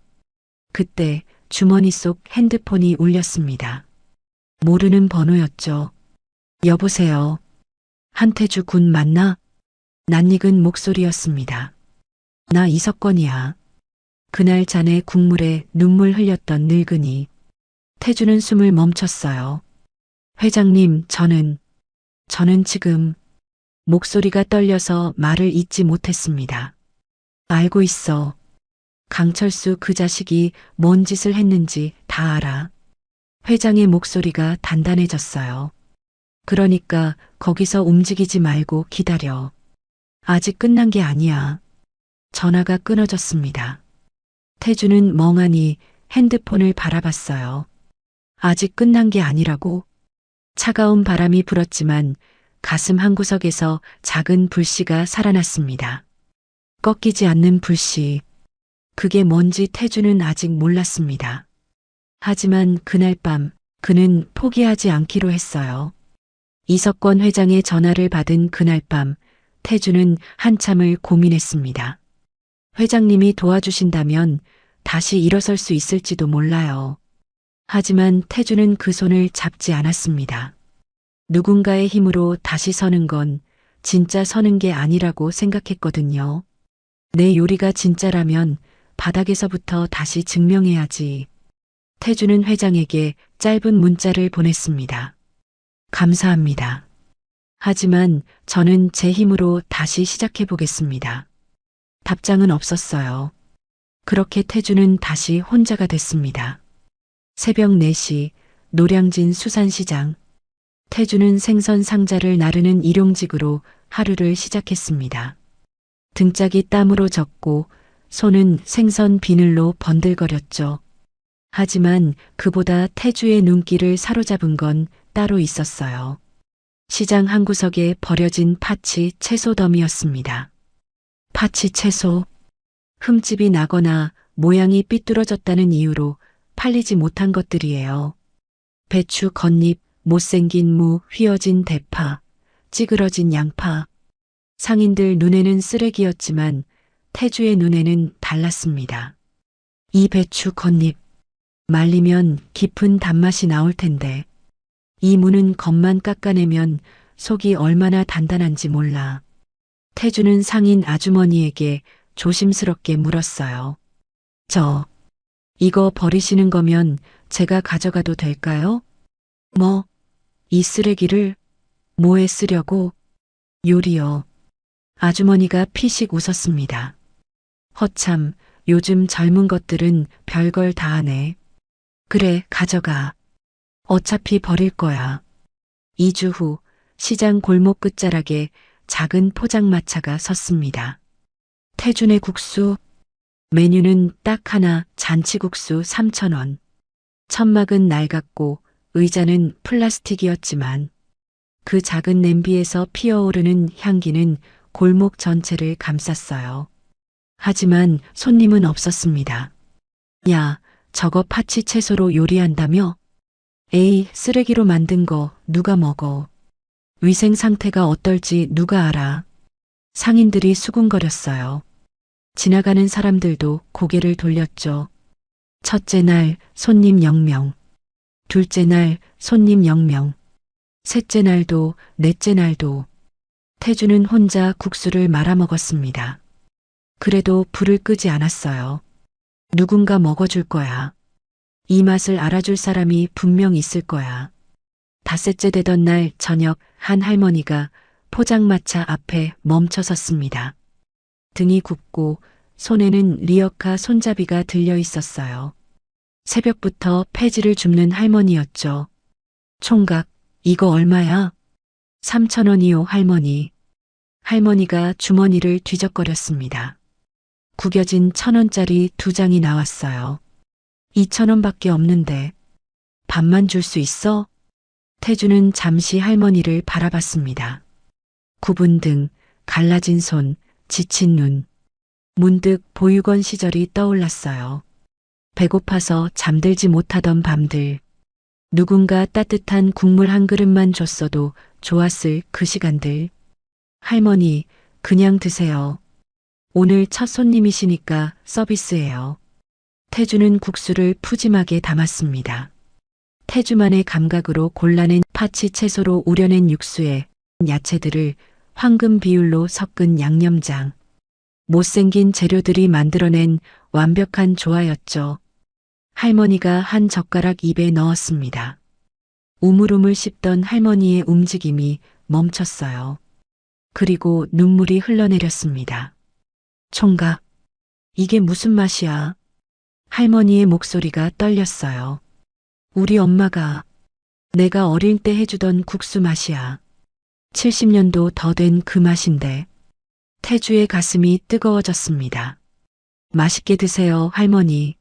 Speaker 6: 그때 주머니 속 핸드폰이 울렸습니다. 모르는 번호였죠. 여보세요. 한태주 군 맞나? 낯익은 목소리였습니다. 나 이석건이야. 그날 잔에 국물에 눈물 흘렸던 늙은이. 태주는 숨을 멈췄어요. 회장님, 저는 저는 지금 목소리가 떨려서 말을 잇지 못했습니다. 알고 있어. 강철수 그 자식이 뭔 짓을 했는지 다 알아. 회장의 목소리가 단단해졌어요. 그러니까 거기서 움직이지 말고 기다려. 아직 끝난 게 아니야. 전화가 끊어졌습니다. 태주는 멍하니 핸드폰을 바라봤어요. 아직 끝난 게 아니라고? 차가운 바람이 불었지만 가슴 한구석에서 작은 불씨가 살아났습니다. 꺾이지 않는 불씨. 그게 뭔지 태주는 아직 몰랐습니다. 하지만 그날 밤 그는 포기하지 않기로 했어요. 이석권 회장의 전화를 받은 그날 밤 태주는 한참을 고민했습니다. 회장님이 도와주신다면 다시 일어설 수 있을지도 몰라요. 하지만 태주는 그 손을 잡지 않았습니다. 누군가의 힘으로 다시 서는 건 진짜 서는 게 아니라고 생각했거든요. 내 요리가 진짜라면 바닥에서부터 다시 증명해야지. 태주는 회장에게 짧은 문자를 보냈습니다. 감사합니다. 하지만 저는 제 힘으로 다시 시작해 보겠습니다. 답장은 없었어요. 그렇게 태주는 다시 혼자가 됐습니다. 새벽 4시 노량진 수산시장. 태주는 생선 상자를 나르는 일용직으로 하루를 시작했습니다. 등짝이 땀으로 젖고 손은 생선 비늘로 번들거렸죠. 하지만 그보다 태주의 눈길을 사로잡은 건 따로 있었어요. 시장 한구석에 버려진 파치 채소 더미였습니다. 파치 채소. 흠집이 나거나 모양이 삐뚤어졌다는 이유로 팔리지 못한 것들이에요. 배추 겉잎, 못생긴 무, 휘어진 대파, 찌그러진 양파. 상인들 눈에는 쓰레기였지만 태주의 눈에는 달랐습니다. 이 배추 겉잎. 말리면 깊은 단맛이 나올 텐데. 이 무는 겉만 깎아내면 속이 얼마나 단단한지 몰라. 태주는 상인 아주머니에게 조심스럽게 물었어요. 이거 버리시는 거면 제가 가져가도 될까요? 뭐? 이 쓰레기를? 뭐에 쓰려고? 요리요. 아주머니가 피식 웃었습니다. 허참, 요즘 젊은 것들은 별걸 다 하네. 그래, 가져가. 어차피 버릴 거야. 2주 후 시장 골목 끝자락에 작은 포장마차가 섰습니다. 태준의 국수. 메뉴는 딱 하나, 잔치국수 3,000원. 천막은 낡았고 의자는 플라스틱이었지만 그 작은 냄비에서 피어오르는 향기는 골목 전체를 감쌌어요. 하지만 손님은 없었습니다. 야, 저거 파치 채소로 요리한다며? 에이, 쓰레기로 만든 거 누가 먹어? 위생 상태가 어떨지 누가 알아? 상인들이 수군거렸어요. 지나가는 사람들도 고개를 돌렸죠. 첫째 날 손님 0명, 둘째 날 손님 0명, 셋째 날도 넷째 날도. 태주는 혼자 국수를 말아먹었습니다. 그래도 불을 끄지 않았어요. 누군가 먹어줄 거야. 이 맛을 알아줄 사람이 분명 있을 거야. 닷새째 되던 날 저녁 한 할머니가 포장마차 앞에 멈춰 섰습니다. 등이 굽고 손에는 리어카 손잡이가 들려 있었어요. 새벽부터 폐지를 줍는 할머니였죠. 총각, 이거 얼마야? 3,000원이요, 할머니. 할머니가 주머니를 뒤적거렸습니다. 구겨진 1,000원짜리 2장이 나왔어요. 2,000원밖에 없는데 반만 줄 수 있어? 태주는 잠시 할머니를 바라봤습니다. 굽은 등, 갈라진 손, 지친 눈. 문득 보육원 시절이 떠올랐어요. 배고파서 잠들지 못하던 밤들. 누군가 따뜻한 국물 한 그릇만 줬어도 좋았을 그 시간들. 할머니, 그냥 드세요. 오늘 첫 손님이시니까 서비스예요. 태주는 국수를 푸짐하게 담았습니다. 태주만의 감각으로 골라낸 파치 채소로 우려낸 육수에 야채들을 황금 비율로 섞은 양념장. 못생긴 재료들이 만들어낸 완벽한 조화였죠. 할머니가 한 젓가락 입에 넣었습니다. 우물우물 씹던 할머니의 움직임이 멈췄어요. 그리고 눈물이 흘러내렸습니다. 총각, 이게 무슨 맛이야? 할머니의 목소리가 떨렸어요. 우리 엄마가 내가 어릴 때 해주던 국수 맛이야. 70년도 더 된 그 맛인데. 태주의 가슴이 뜨거워졌습니다. 맛있게 드세요, 할머니.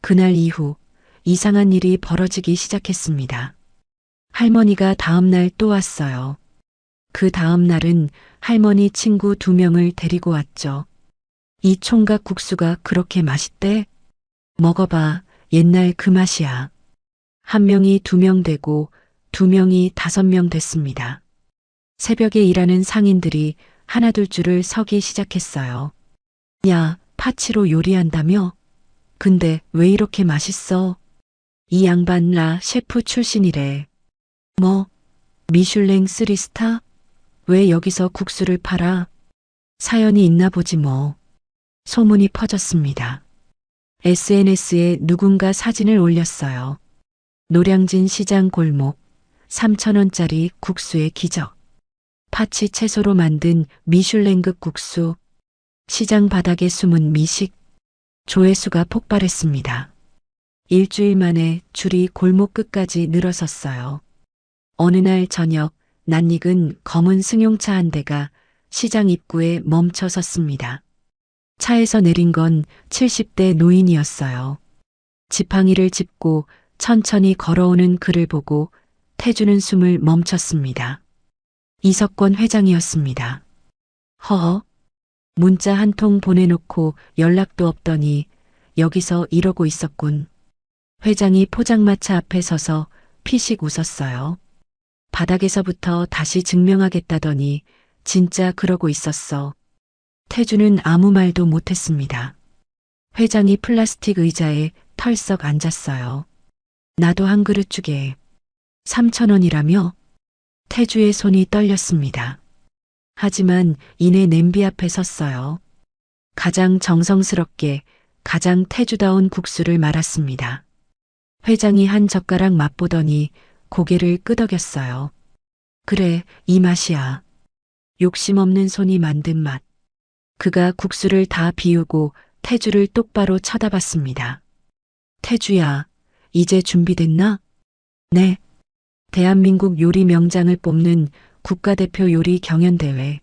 Speaker 6: 그날 이후 이상한 일이 벌어지기 시작했습니다. 할머니가 다음날 또 왔어요. 그 다음날은 할머니 친구 2명을 데리고 왔죠. 이 총각 국수가 그렇게 맛있대? 먹어봐, 옛날 그 맛이야. 1명이 2명 되고 2명이 5명 됐습니다. 새벽에 일하는 상인들이 하나둘 줄을 서기 시작했어요. 야, 파치로 요리한다며? 근데 왜 이렇게 맛있어? 이 양반 라 셰프 출신이래. 뭐? 미슐랭 3스타? 왜 여기서 국수를 팔아? 사연이 있나 보지 뭐. 소문이 퍼졌습니다. SNS에 누군가 사진을 올렸어요. 노량진 시장 골목, 3,000원짜리 국수의 기적. 파치 채소로 만든 미슐랭급 국수. 시장 바닥에 숨은 미식. 조회수가 폭발했습니다. 일주일 만에 줄이 골목 끝까지 늘어섰어요. 어느 날 저녁, 낯익은 검은 승용차 한 대가 시장 입구에 멈춰 섰습니다. 차에서 내린 건 70대 노인이었어요. 지팡이를 짚고 천천히 걸어오는 그를 보고 태주는 숨을 멈췄습니다. 이석권 회장이었습니다. 허허, 문자 한 통 보내놓고 연락도 없더니 여기서 이러고 있었군. 회장이 포장마차 앞에 서서 피식 웃었어요. 바닥에서부터 다시 증명하겠다더니 진짜 그러고 있었어. 태주는 아무 말도 못했습니다. 회장이 플라스틱 의자에 털썩 앉았어요. 나도 한 그릇 주게. 3,000원이라며? 태주의 손이 떨렸습니다. 하지만 이내 냄비 앞에 섰어요. 가장 정성스럽게 가장 태주다운 국수를 말았습니다. 회장이 한 젓가락 맛보더니 고개를 끄덕였어요. 그래, 이 맛이야. 욕심 없는 손이 만든 맛. 그가 국수를 다 비우고 태주를 똑바로 쳐다봤습니다. 태주야, 이제 준비됐나? 네. 대한민국 요리 명장을 뽑는 국가대표 요리 경연대회.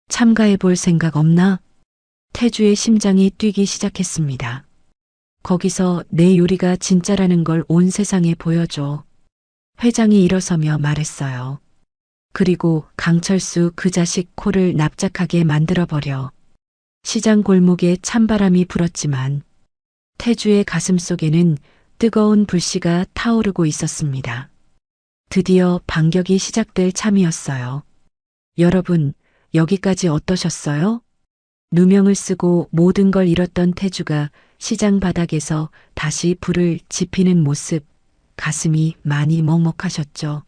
Speaker 6: 참가해 볼 생각 없나? 태주의 심장이 뛰기 시작했습니다. 거기서 내 요리가 진짜라는 걸 온 세상에 보여줘. 회장이 일어서며 말했어요. 그리고 강철수 그 자식 코를 납작하게 만들어버려. 시장 골목에 찬바람이 불었지만 태주의 가슴 속에는 뜨거운 불씨가 타오르고 있었습니다. 드디어 반격이 시작될 참이었어요. 여러분, 여기까지 어떠셨어요? 누명을 쓰고 모든 걸 잃었던 태주가 시장 바닥에서 다시 불을 지피는 모습, 가슴이 많이 먹먹하셨죠.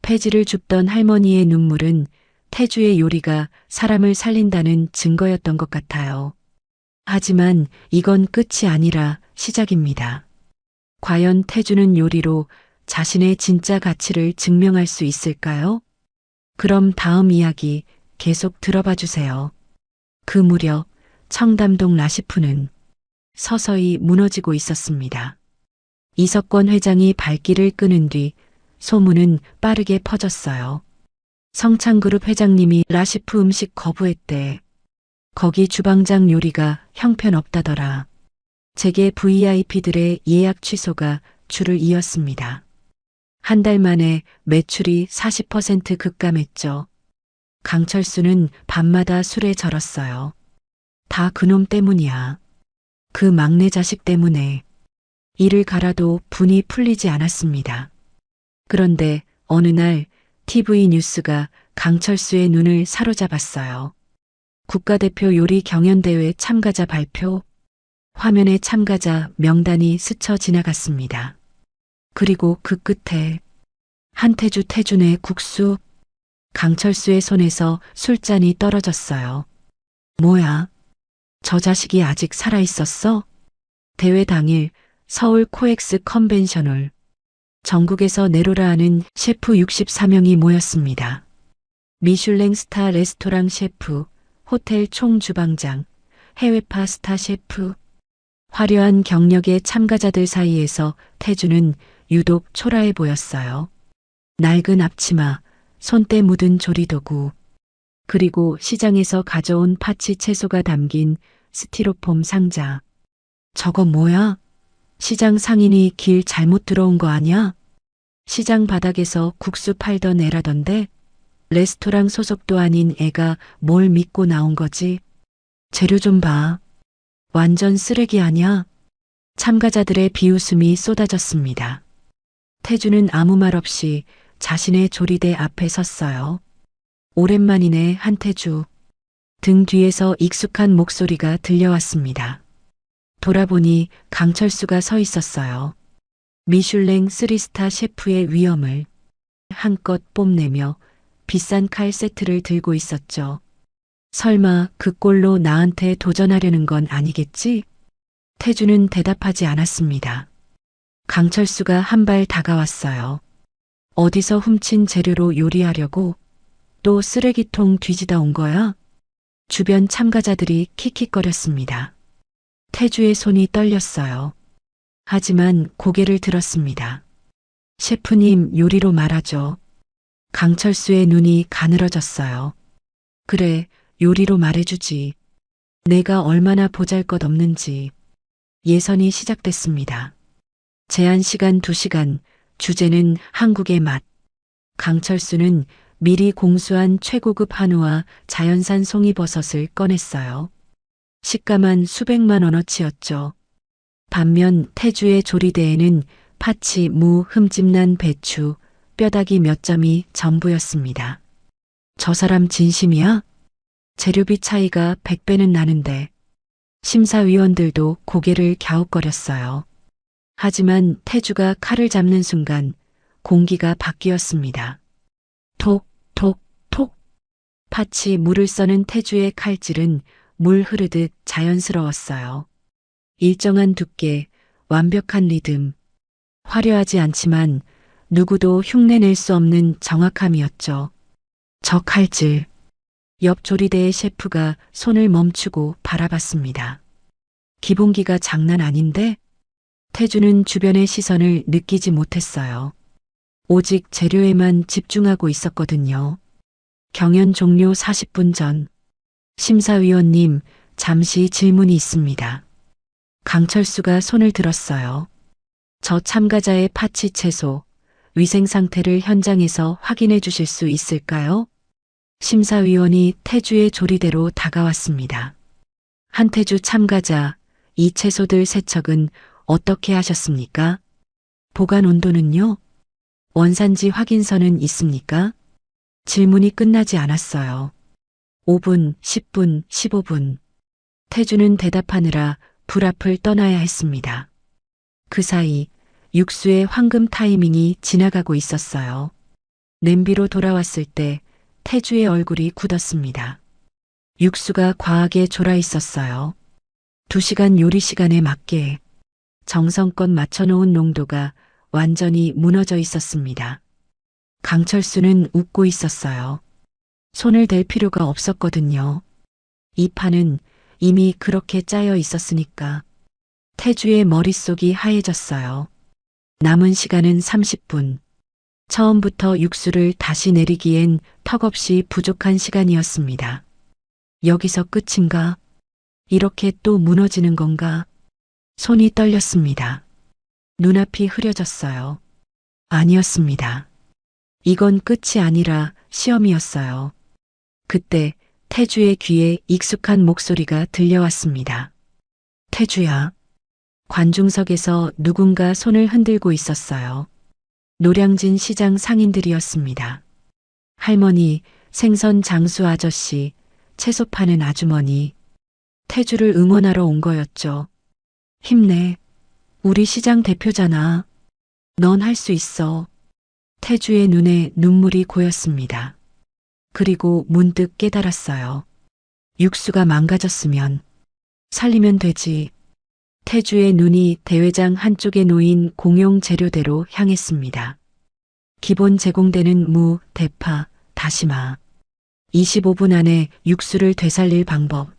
Speaker 6: 폐지를 줍던 할머니의 눈물은 태주의 요리가 사람을 살린다는 증거였던 것 같아요. 하지만 이건 끝이 아니라 시작입니다. 과연 태주는 요리로 자신의 진짜 가치를 증명할 수 있을까요? 그럼 다음 이야기 계속 들어봐 주세요. 그 무렵 청담동 라시푸는 서서히 무너지고 있었습니다. 이석권 회장이 발길을 끄는 뒤 소문은 빠르게 퍼졌어요. 성창그룹 회장님이 라시푸 음식 거부했대. 거기 주방장 요리가 형편없다더라. 재계 VIP들의 예약 취소가 줄을 이었습니다. 한 달 만에 매출이 40% 급감했죠. 강철수는 밤마다 술에 절었어요. 다 그놈 때문이야. 그 막내 자식 때문에. 이를 갈아도 분이 풀리지 않았습니다. 그런데 어느 날 TV 뉴스가 강철수의 눈을 사로잡았어요. 국가대표 요리 경연대회 참가자 발표. 화면에 참가자 명단이 스쳐 지나갔습니다. 그리고 그 끝에 한태주 태준의 국수. 강철수의 손에서 술잔이 떨어졌어요. 뭐야? 저 자식이 아직 살아있었어? 대회 당일 서울 코엑스 컨벤션홀. 전국에서 내로라 하는 셰프 64명이 모였습니다. 미슐랭 스타 레스토랑 셰프, 호텔 총주방장, 해외파 스타 셰프. 화려한 경력의 참가자들 사이에서 태주는 유독 초라해 보였어요. 낡은 앞치마, 손때 묻은 조리도구, 그리고 시장에서 가져온 파치 채소가 담긴 스티로폼 상자. 저거 뭐야? 시장 상인이 길 잘못 들어온 거 아니야? 시장 바닥에서 국수 팔던 애라던데? 레스토랑 소속도 아닌 애가 뭘 믿고 나온 거지? 재료 좀 봐. 완전 쓰레기 아니야? 참가자들의 비웃음이 쏟아졌습니다. 태주는 아무 말 없이 자신의 조리대 앞에 섰어요. 오랜만이네, 한태주. 등 뒤에서 익숙한 목소리가 들려왔습니다. 돌아보니 강철수가 서 있었어요. 미슐랭 3스타 셰프의 위엄을 한껏 뽐내며 비싼 칼 세트를 들고 있었죠. 설마 그 꼴로 나한테 도전하려는 건 아니겠지? 태주는 대답하지 않았습니다. 강철수가 한 발 다가왔어요. 어디서 훔친 재료로 요리하려고? 또 쓰레기통 뒤지다 온 거야? 주변 참가자들이 킥킥거렸습니다. 태주의 손이 떨렸어요. 하지만 고개를 들었습니다. 셰프님, 요리로 말하죠. 강철수의 눈이 가늘어졌어요. 그래, 요리로 말해주지. 내가 얼마나 보잘것없는지. 예선이 시작됐습니다. 제한 시간 2시간, 주제는 한국의 맛. 강철수는 미리 공수한 최고급 한우와 자연산 송이버섯을 꺼냈어요. 식감한 수백만 원어치였죠. 반면 태주의 조리대에는 파치, 무, 흠집난 배추, 뼈다귀 몇 점이 전부였습니다. 저 사람 진심이야? 재료비 차이가 100배는 나는데. 심사위원들도 고개를 갸웃거렸어요. 하지만 태주가 칼을 잡는 순간 공기가 바뀌었습니다. 톡, 톡, 톡. 파치 물을 써는 태주의 칼질은 물 흐르듯 자연스러웠어요. 일정한 두께, 완벽한 리듬. 화려하지 않지만 누구도 흉내낼 수 없는 정확함이었죠. 저 칼질. 옆 조리대의 셰프가 손을 멈추고 바라봤습니다. 기본기가 장난 아닌데? 태주는 주변의 시선을 느끼지 못했어요. 오직 재료에만 집중하고 있었거든요. 경연 종료 40분 전. 심사위원님, 잠시 질문이 있습니다. 강철수가 손을 들었어요. 저 참가자의 파치 채소, 위생 상태를 현장에서 확인해 주실 수 있을까요? 심사위원이 태주의 조리대로 다가왔습니다. 한태주 참가자, 이 채소들 세척은 어떻게 하셨습니까? 보관 온도는요? 원산지 확인서는 있습니까? 질문이 끝나지 않았어요. 5분, 10분, 15분. 태주는 대답하느라 불 앞을 떠나야 했습니다. 그 사이 육수의 황금 타이밍이 지나가고 있었어요. 냄비로 돌아왔을 때 태주의 얼굴이 굳었습니다. 육수가 과하게 졸아 있었어요. 2시간 요리 시간에 맞게 정성껏 맞춰놓은 농도가 완전히 무너져 있었습니다. 강철수는 웃고 있었어요. 손을 댈 필요가 없었거든요. 이 판은 이미 그렇게 짜여 있었으니까. 태주의 머릿속이 하얘졌어요. 남은 시간은 30분. 처음부터 육수를 다시 내리기엔 턱없이 부족한 시간이었습니다. 여기서 끝인가? 이렇게 또 무너지는 건가? 손이 떨렸습니다. 눈앞이 흐려졌어요. 아니었습니다. 이건 끝이 아니라 시험이었어요. 그때 태주의 귀에 익숙한 목소리가 들려왔습니다. 태주야. 관중석에서 누군가 손을 흔들고 있었어요. 노량진 시장 상인들이었습니다. 할머니, 생선 장수 아저씨, 채소 파는 아주머니. 태주를 응원하러 온 거였죠. 힘내. 우리 시장 대표잖아. 넌 할 수 있어. 태주의 눈에 눈물이 고였습니다. 그리고 문득 깨달았어요. 육수가 망가졌으면 살리면 되지. 태주의 눈이 대회장 한쪽에 놓인 공용 재료대로 향했습니다. 기본 제공되는 무, 대파, 다시마. 25분 안에 육수를 되살릴 방법.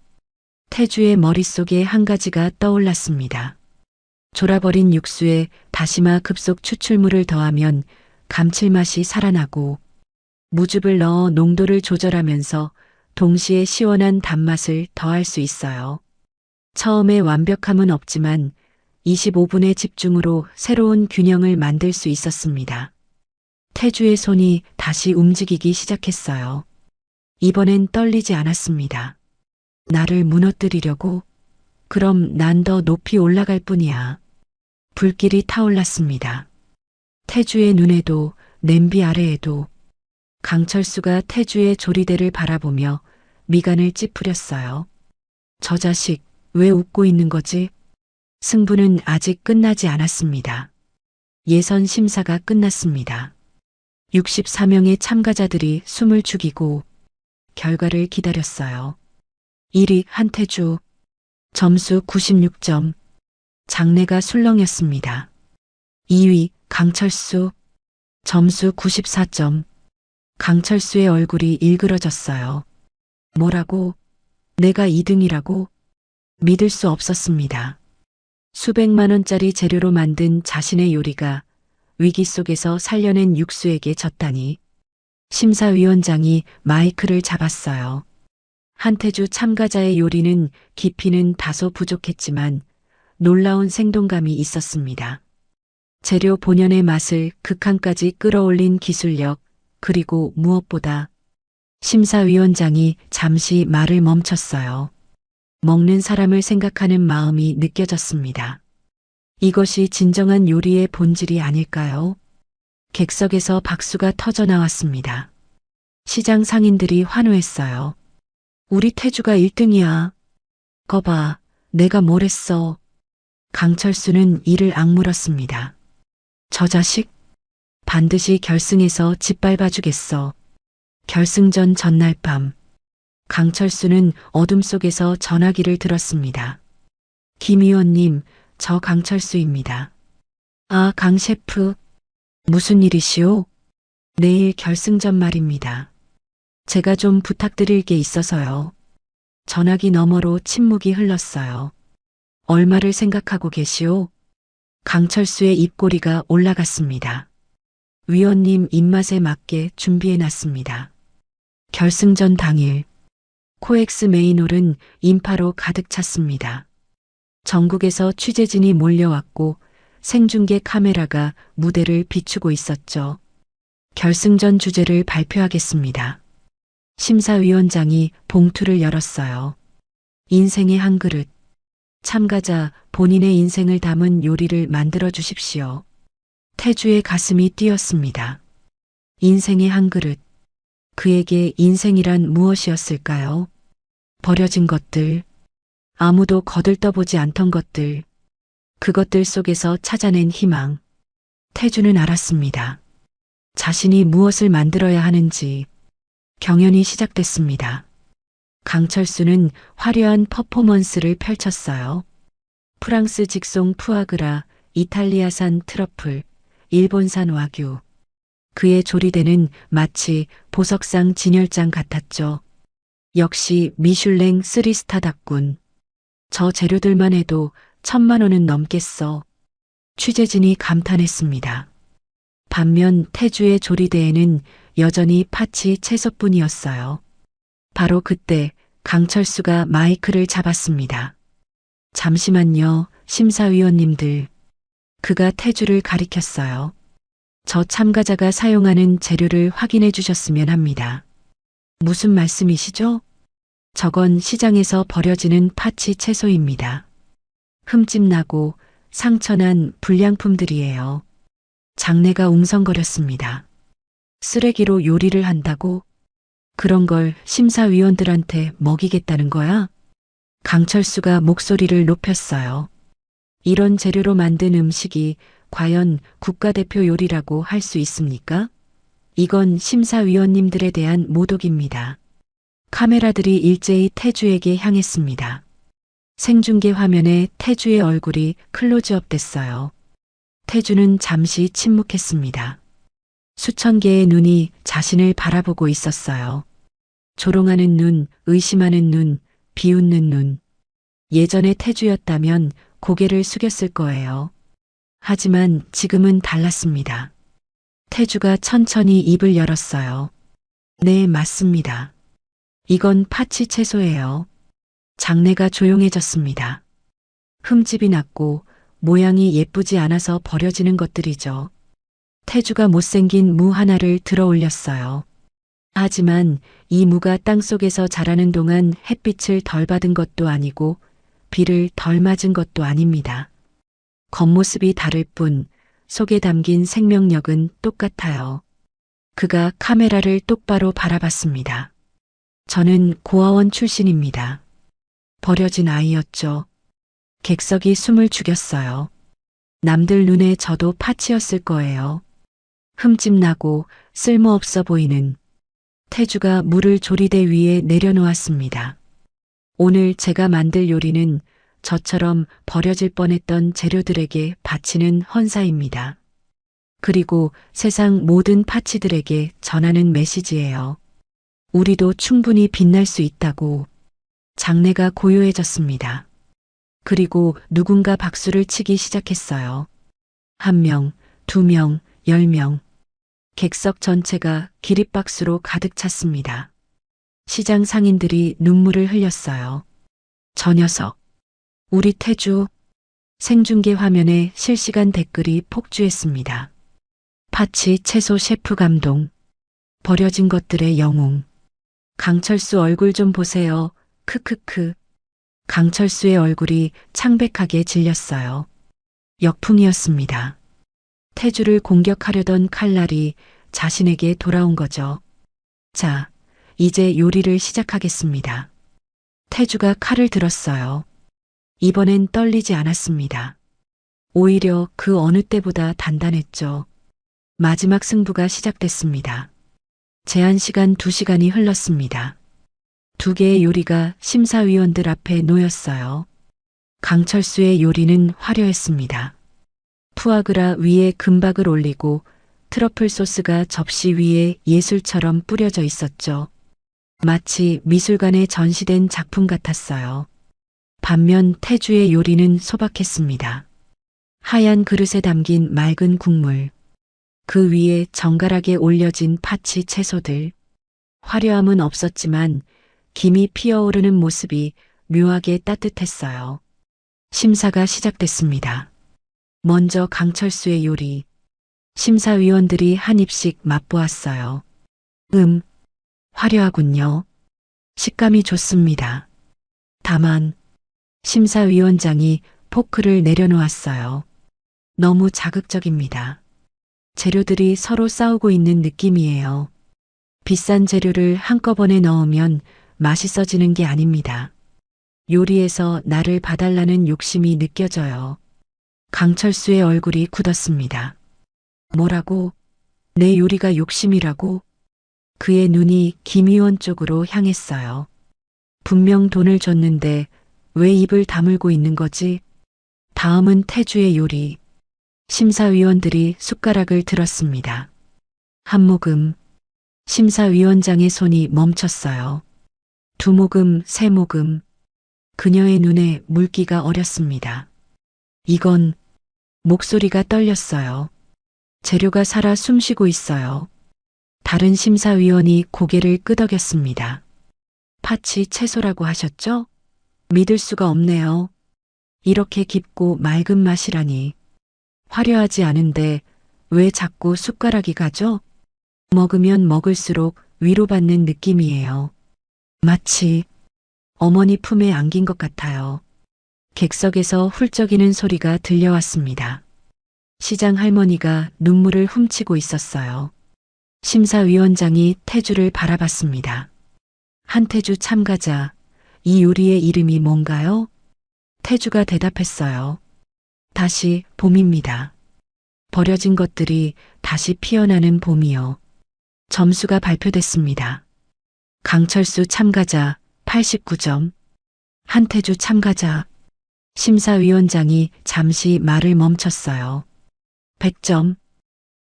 Speaker 6: 태주의 머릿속에 한 가지가 떠올랐습니다. 졸아버린 육수에 다시마 급속 추출물을 더하면 감칠맛이 살아나고 무즙을 넣어 농도를 조절하면서 동시에 시원한 단맛을 더할 수 있어요. 처음에 완벽함은 없지만 25분의 집중으로 새로운 균형을 만들 수 있었습니다. 태주의 손이 다시 움직이기 시작했어요. 이번엔 떨리지 않았습니다. 나를 무너뜨리려고? 그럼 난 더 높이 올라갈 뿐이야. 불길이 타올랐습니다. 태주의 눈에도 냄비 아래에도. 강철수가 태주의 조리대를 바라보며 미간을 찌푸렸어요. 저 자식, 왜 웃고 있는 거지? 승부는 아직 끝나지 않았습니다. 예선 심사가 끝났습니다. 64명의 참가자들이 숨을 죽이고 결과를 기다렸어요. 1위 한태주, 점수 96점, 장내가 술렁였습니다. 2위 강철수, 점수 94점, 강철수의 얼굴이 일그러졌어요. 뭐라고? 내가 2등이라고? 믿을 수 없었습니다. 수백만 원짜리 재료로 만든 자신의 요리가 위기 속에서 살려낸 육수에게 졌다니. 심사위원장이 마이크를 잡았어요. 한태주 참가자의 요리는 깊이는 다소 부족했지만 놀라운 생동감이 있었습니다. 재료 본연의 맛을 극한까지 끌어올린 기술력, 그리고 무엇보다 심사위원장이 잠시 말을 멈췄어요. 먹는 사람을 생각하는 마음이 느껴졌습니다. 이것이 진정한 요리의 본질이 아닐까요? 객석에서 박수가 터져 나왔습니다. 시장 상인들이 환호했어요. 우리 태주가 1등이야. 거봐, 내가 뭘 했어. 강철수는 이를 악물었습니다. 저 자식? 반드시 결승에서 짓밟아주겠어. 결승전 전날 밤, 강철수는 어둠 속에서 전화기를 들었습니다. 김 의원님, 저 강철수입니다. 아, 강 셰프. 무슨 일이시오? 내일 결승전 말입니다. 제가 좀 부탁드릴 게 있어서요. 전화기 너머로 침묵이 흘렀어요. 얼마를 생각하고 계시오? 강철수의 입꼬리가 올라갔습니다. 위원님 입맛에 맞게 준비해놨습니다. 결승전 당일, 코엑스 메인홀은 인파로 가득 찼습니다. 전국에서 취재진이 몰려왔고 생중계 카메라가 무대를 비추고 있었죠. 결승전 주제를 발표하겠습니다. 심사위원장이 봉투를 열었어요. 인생의 한 그릇. 참가자 본인의 인생을 담은 요리를 만들어 주십시오. 태주의 가슴이 뛰었습니다. 인생의 한 그릇. 그에게 인생이란 무엇이었을까요? 버려진 것들, 아무도 거들떠보지 않던 것들, 그것들 속에서 찾아낸 희망. 태주는 알았습니다. 자신이 무엇을 만들어야 하는지. 경연이 시작됐습니다. 강철수는 화려한 퍼포먼스를 펼쳤어요. 프랑스 직송 푸아그라, 이탈리아산 트러플, 일본산 와규. 그의 조리대는 마치 보석상 진열장 같았죠. 역시 미슐랭 3스타답군. 저 재료들만 해도 1,000만 원은 넘겠어. 취재진이 감탄했습니다. 반면 태주의 조리대에는 여전히 파치 채소뿐이었어요. 바로 그때 강철수가 마이크를 잡았습니다. 잠시만요, 심사위원님들. 그가 태주를 가리켰어요. 저 참가자가 사용하는 재료를 확인해 주셨으면 합니다. 무슨 말씀이시죠? 저건 시장에서 버려지는 파치 채소입니다. 흠집나고 상처난 불량품들이에요. 장내가 웅성거렸습니다. 쓰레기로 요리를 한다고? 그런 걸 심사위원들한테 먹이겠다는 거야? 강철수가 목소리를 높였어요. 이런 재료로 만든 음식이 과연 국가대표 요리라고 할 수 있습니까? 이건 심사위원님들에 대한 모독입니다. 카메라들이 일제히 태주에게 향했습니다. 생중계 화면에 태주의 얼굴이 클로즈업 됐어요. 태주는 잠시 침묵했습니다. 수천 개의 눈이 자신을 바라보고 있었어요. 조롱하는 눈, 의심하는 눈, 비웃는 눈. 예전에 태주였다면 고개를 숙였을 거예요. 하지만 지금은 달랐습니다. 태주가 천천히 입을 열었어요. 네, 맞습니다. 이건 파치 채소예요. 장내가 조용해졌습니다. 흠집이 났고 모양이 예쁘지 않아서 버려지는 것들이죠. 태주가 못생긴 무 하나를 들어 올렸어요. 하지만 이 무가 땅속에서 자라는 동안 햇빛을 덜 받은 것도 아니고 비를 덜 맞은 것도 아닙니다. 겉모습이 다를 뿐 속에 담긴 생명력은 똑같아요. 그가 카메라를 똑바로 바라봤습니다. 저는 고아원 출신입니다. 버려진 아이였죠. 객석이 숨을 죽였어요. 남들 눈에 저도 파치였을 거예요. 흠집 나고 쓸모없어 보이는. 태주가 물을 조리대 위에 내려놓았습니다. 오늘 제가 만들 요리는 저처럼 버려질 뻔했던 재료들에게 바치는 헌사입니다. 그리고 세상 모든 파치들에게 전하는 메시지예요. 우리도 충분히 빛날 수 있다고. 장내가 고요해졌습니다. 그리고 누군가 박수를 치기 시작했어요. 1명, 2명, 10명. 객석 전체가 기립박수로 가득 찼습니다. 시장 상인들이 눈물을 흘렸어요. 저 녀석. 우리 태주. 생중계 화면에 실시간 댓글이 폭주했습니다. 파치 채소 셰프 감동. 버려진 것들의 영웅. 강철수 얼굴 좀 보세요. 크크크. 강철수의 얼굴이 창백하게 질렸어요. 역풍이었습니다. 태주를 공격하려던 칼날이 자신에게 돌아온 거죠. 자, 이제 요리를 시작하겠습니다. 태주가 칼을 들었어요. 이번엔 떨리지 않았습니다. 오히려 그 어느 때보다 단단했죠. 마지막 승부가 시작됐습니다. 제한 시간 2시간이 흘렀습니다. 2개의 요리가 심사위원들 앞에 놓였어요. 강철수의 요리는 화려했습니다. 푸아그라 위에 금박을 올리고 트러플 소스가 접시 위에 예술처럼 뿌려져 있었죠. 마치 미술관에 전시된 작품 같았어요. 반면 태주의 요리는 소박했습니다. 하얀 그릇에 담긴 맑은 국물. 그 위에 정갈하게 올려진 파치 채소들. 화려함은 없었지만 김이 피어오르는 모습이 묘하게 따뜻했어요. 심사가 시작됐습니다. 먼저 강철수의 요리. 심사위원들이 한 입씩 맛보았어요. 화려하군요. 식감이 좋습니다. 다만 심사위원장이 포크를 내려놓았어요. 너무 자극적입니다. 재료들이 서로 싸우고 있는 느낌이에요. 비싼 재료를 한꺼번에 넣으면 맛있어지는 게 아닙니다. 요리에서 나를 봐달라는 욕심이 느껴져요. 강철수의 얼굴이 굳었습니다. 뭐라고? 내 요리가 욕심이라고? 그의 눈이 김 의원 쪽으로 향했어요. 분명 돈을 줬는데 왜 입을 다물고 있는 거지? 다음은 태주의 요리. 심사위원들이 숟가락을 들었습니다. 한 모금. 심사위원장의 손이 멈췄어요. 2모금, 3모금. 그녀의 눈에 물기가 어렸습니다. 이건 목소리가 떨렸어요. 재료가 살아 숨쉬고 있어요. 다른 심사위원이 고개를 끄덕였습니다. 파치 채소라고 하셨죠? 믿을 수가 없네요. 이렇게 깊고 맑은 맛이라니. 화려하지 않은데 왜 자꾸 숟가락이 가죠? 먹으면 먹을수록 위로받는 느낌이에요. 마치 어머니 품에 안긴 것 같아요. 객석에서 훌쩍이는 소리가 들려왔습니다. 시장 할머니가 눈물을 훔치고 있었어요. 심사위원장이 태주를 바라봤습니다. 한태주 참가자, 이 요리의 이름이 뭔가요? 태주가 대답했어요. 다시 봄입니다. 버려진 것들이 다시 피어나는 봄이요. 점수가 발표됐습니다. 강철수 참가자 89점, 한태주 참가자. 심사위원장이 잠시 말을 멈췄어요. 100점,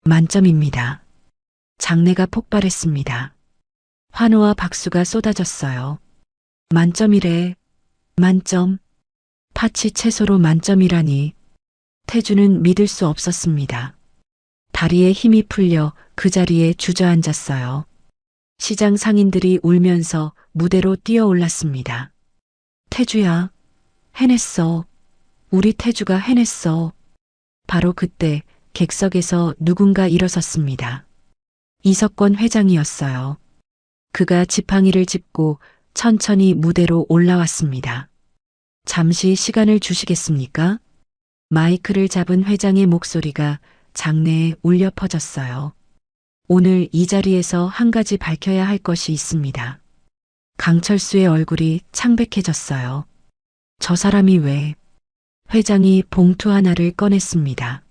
Speaker 6: 만점입니다. 장내가 폭발했습니다. 환호와 박수가 쏟아졌어요. 만점이래. 만점. 파치 채소로 만점이라니. 태주는 믿을 수 없었습니다. 다리에 힘이 풀려 그 자리에 주저앉았어요. 시장 상인들이 울면서 무대로 뛰어올랐습니다. 태주야, 해냈어. 우리 태주가 해냈어. 바로 그때 객석에서 누군가 일어섰습니다. 이석권 회장이었어요. 그가 지팡이를 짚고 천천히 무대로 올라왔습니다. 잠시 시간을 주시겠습니까? 마이크를 잡은 회장의 목소리가 장내에 울려 퍼졌어요. 오늘 이 자리에서 한 가지 밝혀야 할 것이 있습니다. 강철수의 얼굴이 창백해졌어요. 저 사람이 왜? 회장이 봉투 하나를 꺼냈습니다.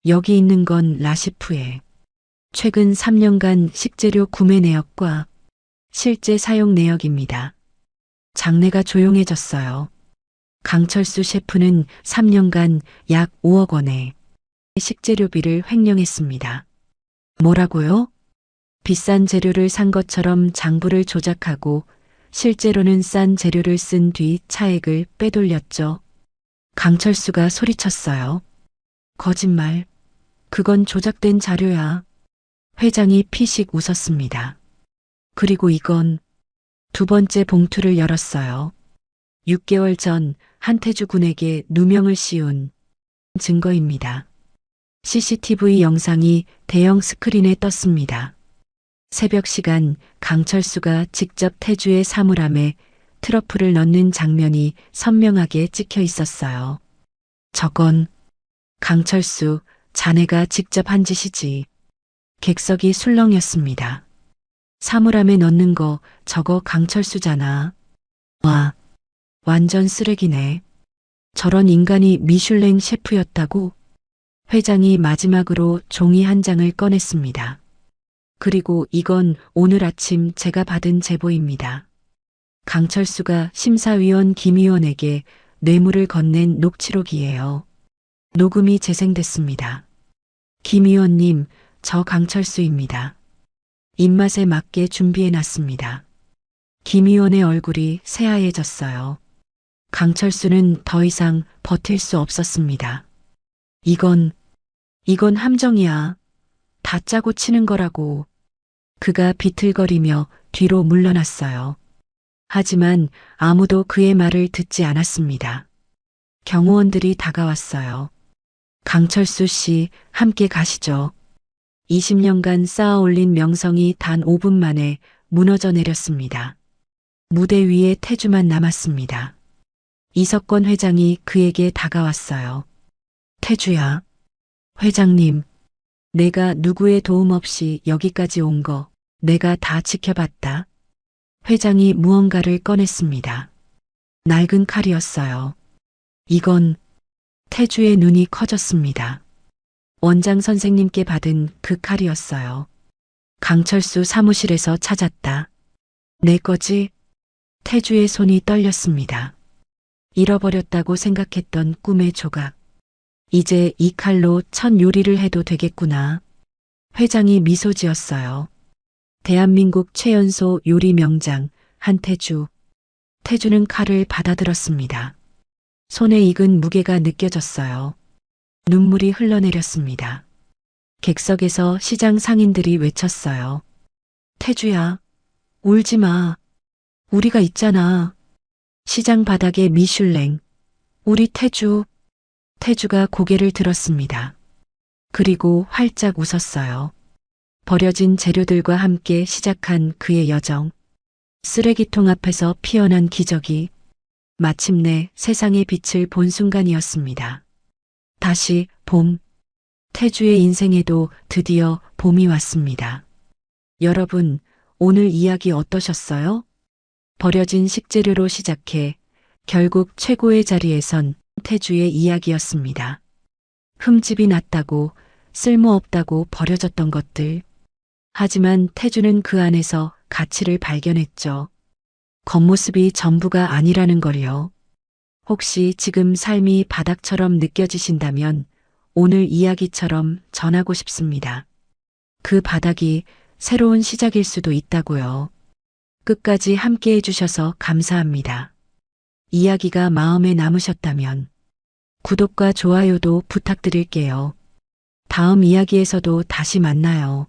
Speaker 6: 여기 있는 건 라시프의 최근 3년간 식재료 구매 내역과 실제 사용 내역입니다. 장내가 조용해졌어요. 강철수 셰프는 3년간 약 5억 원의 식재료비를 횡령했습니다. 뭐라고요? 비싼 재료를 산 것처럼 장부를 조작하고 실제로는 싼 재료를 쓴 뒤 차액을 빼돌렸죠. 강철수가 소리쳤어요. 거짓말. 그건 조작된 자료야. 회장이 피식 웃었습니다. 그리고 이건 두 번째 봉투를 열었어요. 6개월 전 한태주 군에게 누명을 씌운 증거입니다. CCTV 영상이 대형 스크린에 떴습니다. 새벽 시간 강철수가 직접 태주의 사물함에 트러플을 넣는 장면이 선명하게 찍혀 있었어요. 저건 강철수, 자네가 직접 한 짓이지. 객석이 술렁였습니다. 사물함에 넣는 거 저거 강철수잖아. 와, 완전 쓰레기네. 저런 인간이 미슐랭 셰프였다고? 회장이 마지막으로 종이 한 장을 꺼냈습니다. 그리고 이건 오늘 아침 제가 받은 제보입니다. 강철수가 심사위원 김 의원에게 뇌물을 건넨 녹취록이에요. 녹음이 재생됐습니다. 김 의원님, 저 강철수입니다. 입맛에 맞게 준비해놨습니다. 김 의원의 얼굴이 새하얘졌어요. 강철수는 더 이상 버틸 수 없었습니다. 이건 함정이야. 다 짜고 치는 거라고. 그가 비틀거리며 뒤로 물러났어요. 하지만 아무도 그의 말을 듣지 않았습니다. 경호원들이 다가왔어요. 강철수 씨, 함께 가시죠. 20년간 쌓아 올린 명성이 단 5분 만에 무너져 내렸습니다. 무대 위에 태주만 남았습니다. 이석권 회장이 그에게 다가왔어요. 태주야. 회장님, 내가 누구의 도움 없이 여기까지 온 거 내가 다 지켜봤다. 회장이 무언가를 꺼냈습니다. 낡은 칼이었어요. 이건 태주의 눈이 커졌습니다. 원장 선생님께 받은 그 칼이었어요. 강철수 사무실에서 찾았다. 내 거지? 태주의 손이 떨렸습니다. 잃어버렸다고 생각했던 꿈의 조각. 이제 이 칼로 첫 요리를 해도 되겠구나. 회장이 미소 지었어요. 대한민국 최연소 요리 명장 한태주. 태주는 칼을 받아들었습니다. 손에 익은 무게가 느껴졌어요. 눈물이 흘러내렸습니다. 객석에서 시장 상인들이 외쳤어요. 태주야, 울지 마. 우리가 있잖아. 시장 바닥에 미슐랭. 우리 태주. 태주가 고개를 들었습니다. 그리고 활짝 웃었어요. 버려진 재료들과 함께 시작한 그의 여정. 쓰레기통 앞에서 피어난 기적이 마침내 세상의 빛을 본 순간이었습니다. 다시 봄. 태주의 인생에도 드디어 봄이 왔습니다. 여러분, 오늘 이야기 어떠셨어요? 버려진 식재료로 시작해 결국 최고의 자리에 선 태주의 이야기였습니다. 흠집이 났다고, 쓸모없다고 버려졌던 것들. 하지만 태주는 그 안에서 가치를 발견했죠. 겉모습이 전부가 아니라는 걸요. 혹시 지금 삶이 바닥처럼 느껴지신다면 오늘 이야기처럼 전하고 싶습니다. 그 바닥이 새로운 시작일 수도 있다고요. 끝까지 함께 해주셔서 감사합니다. 이야기가 마음에 남으셨다면 구독과 좋아요도 부탁드릴게요. 다음 이야기에서도 다시 만나요.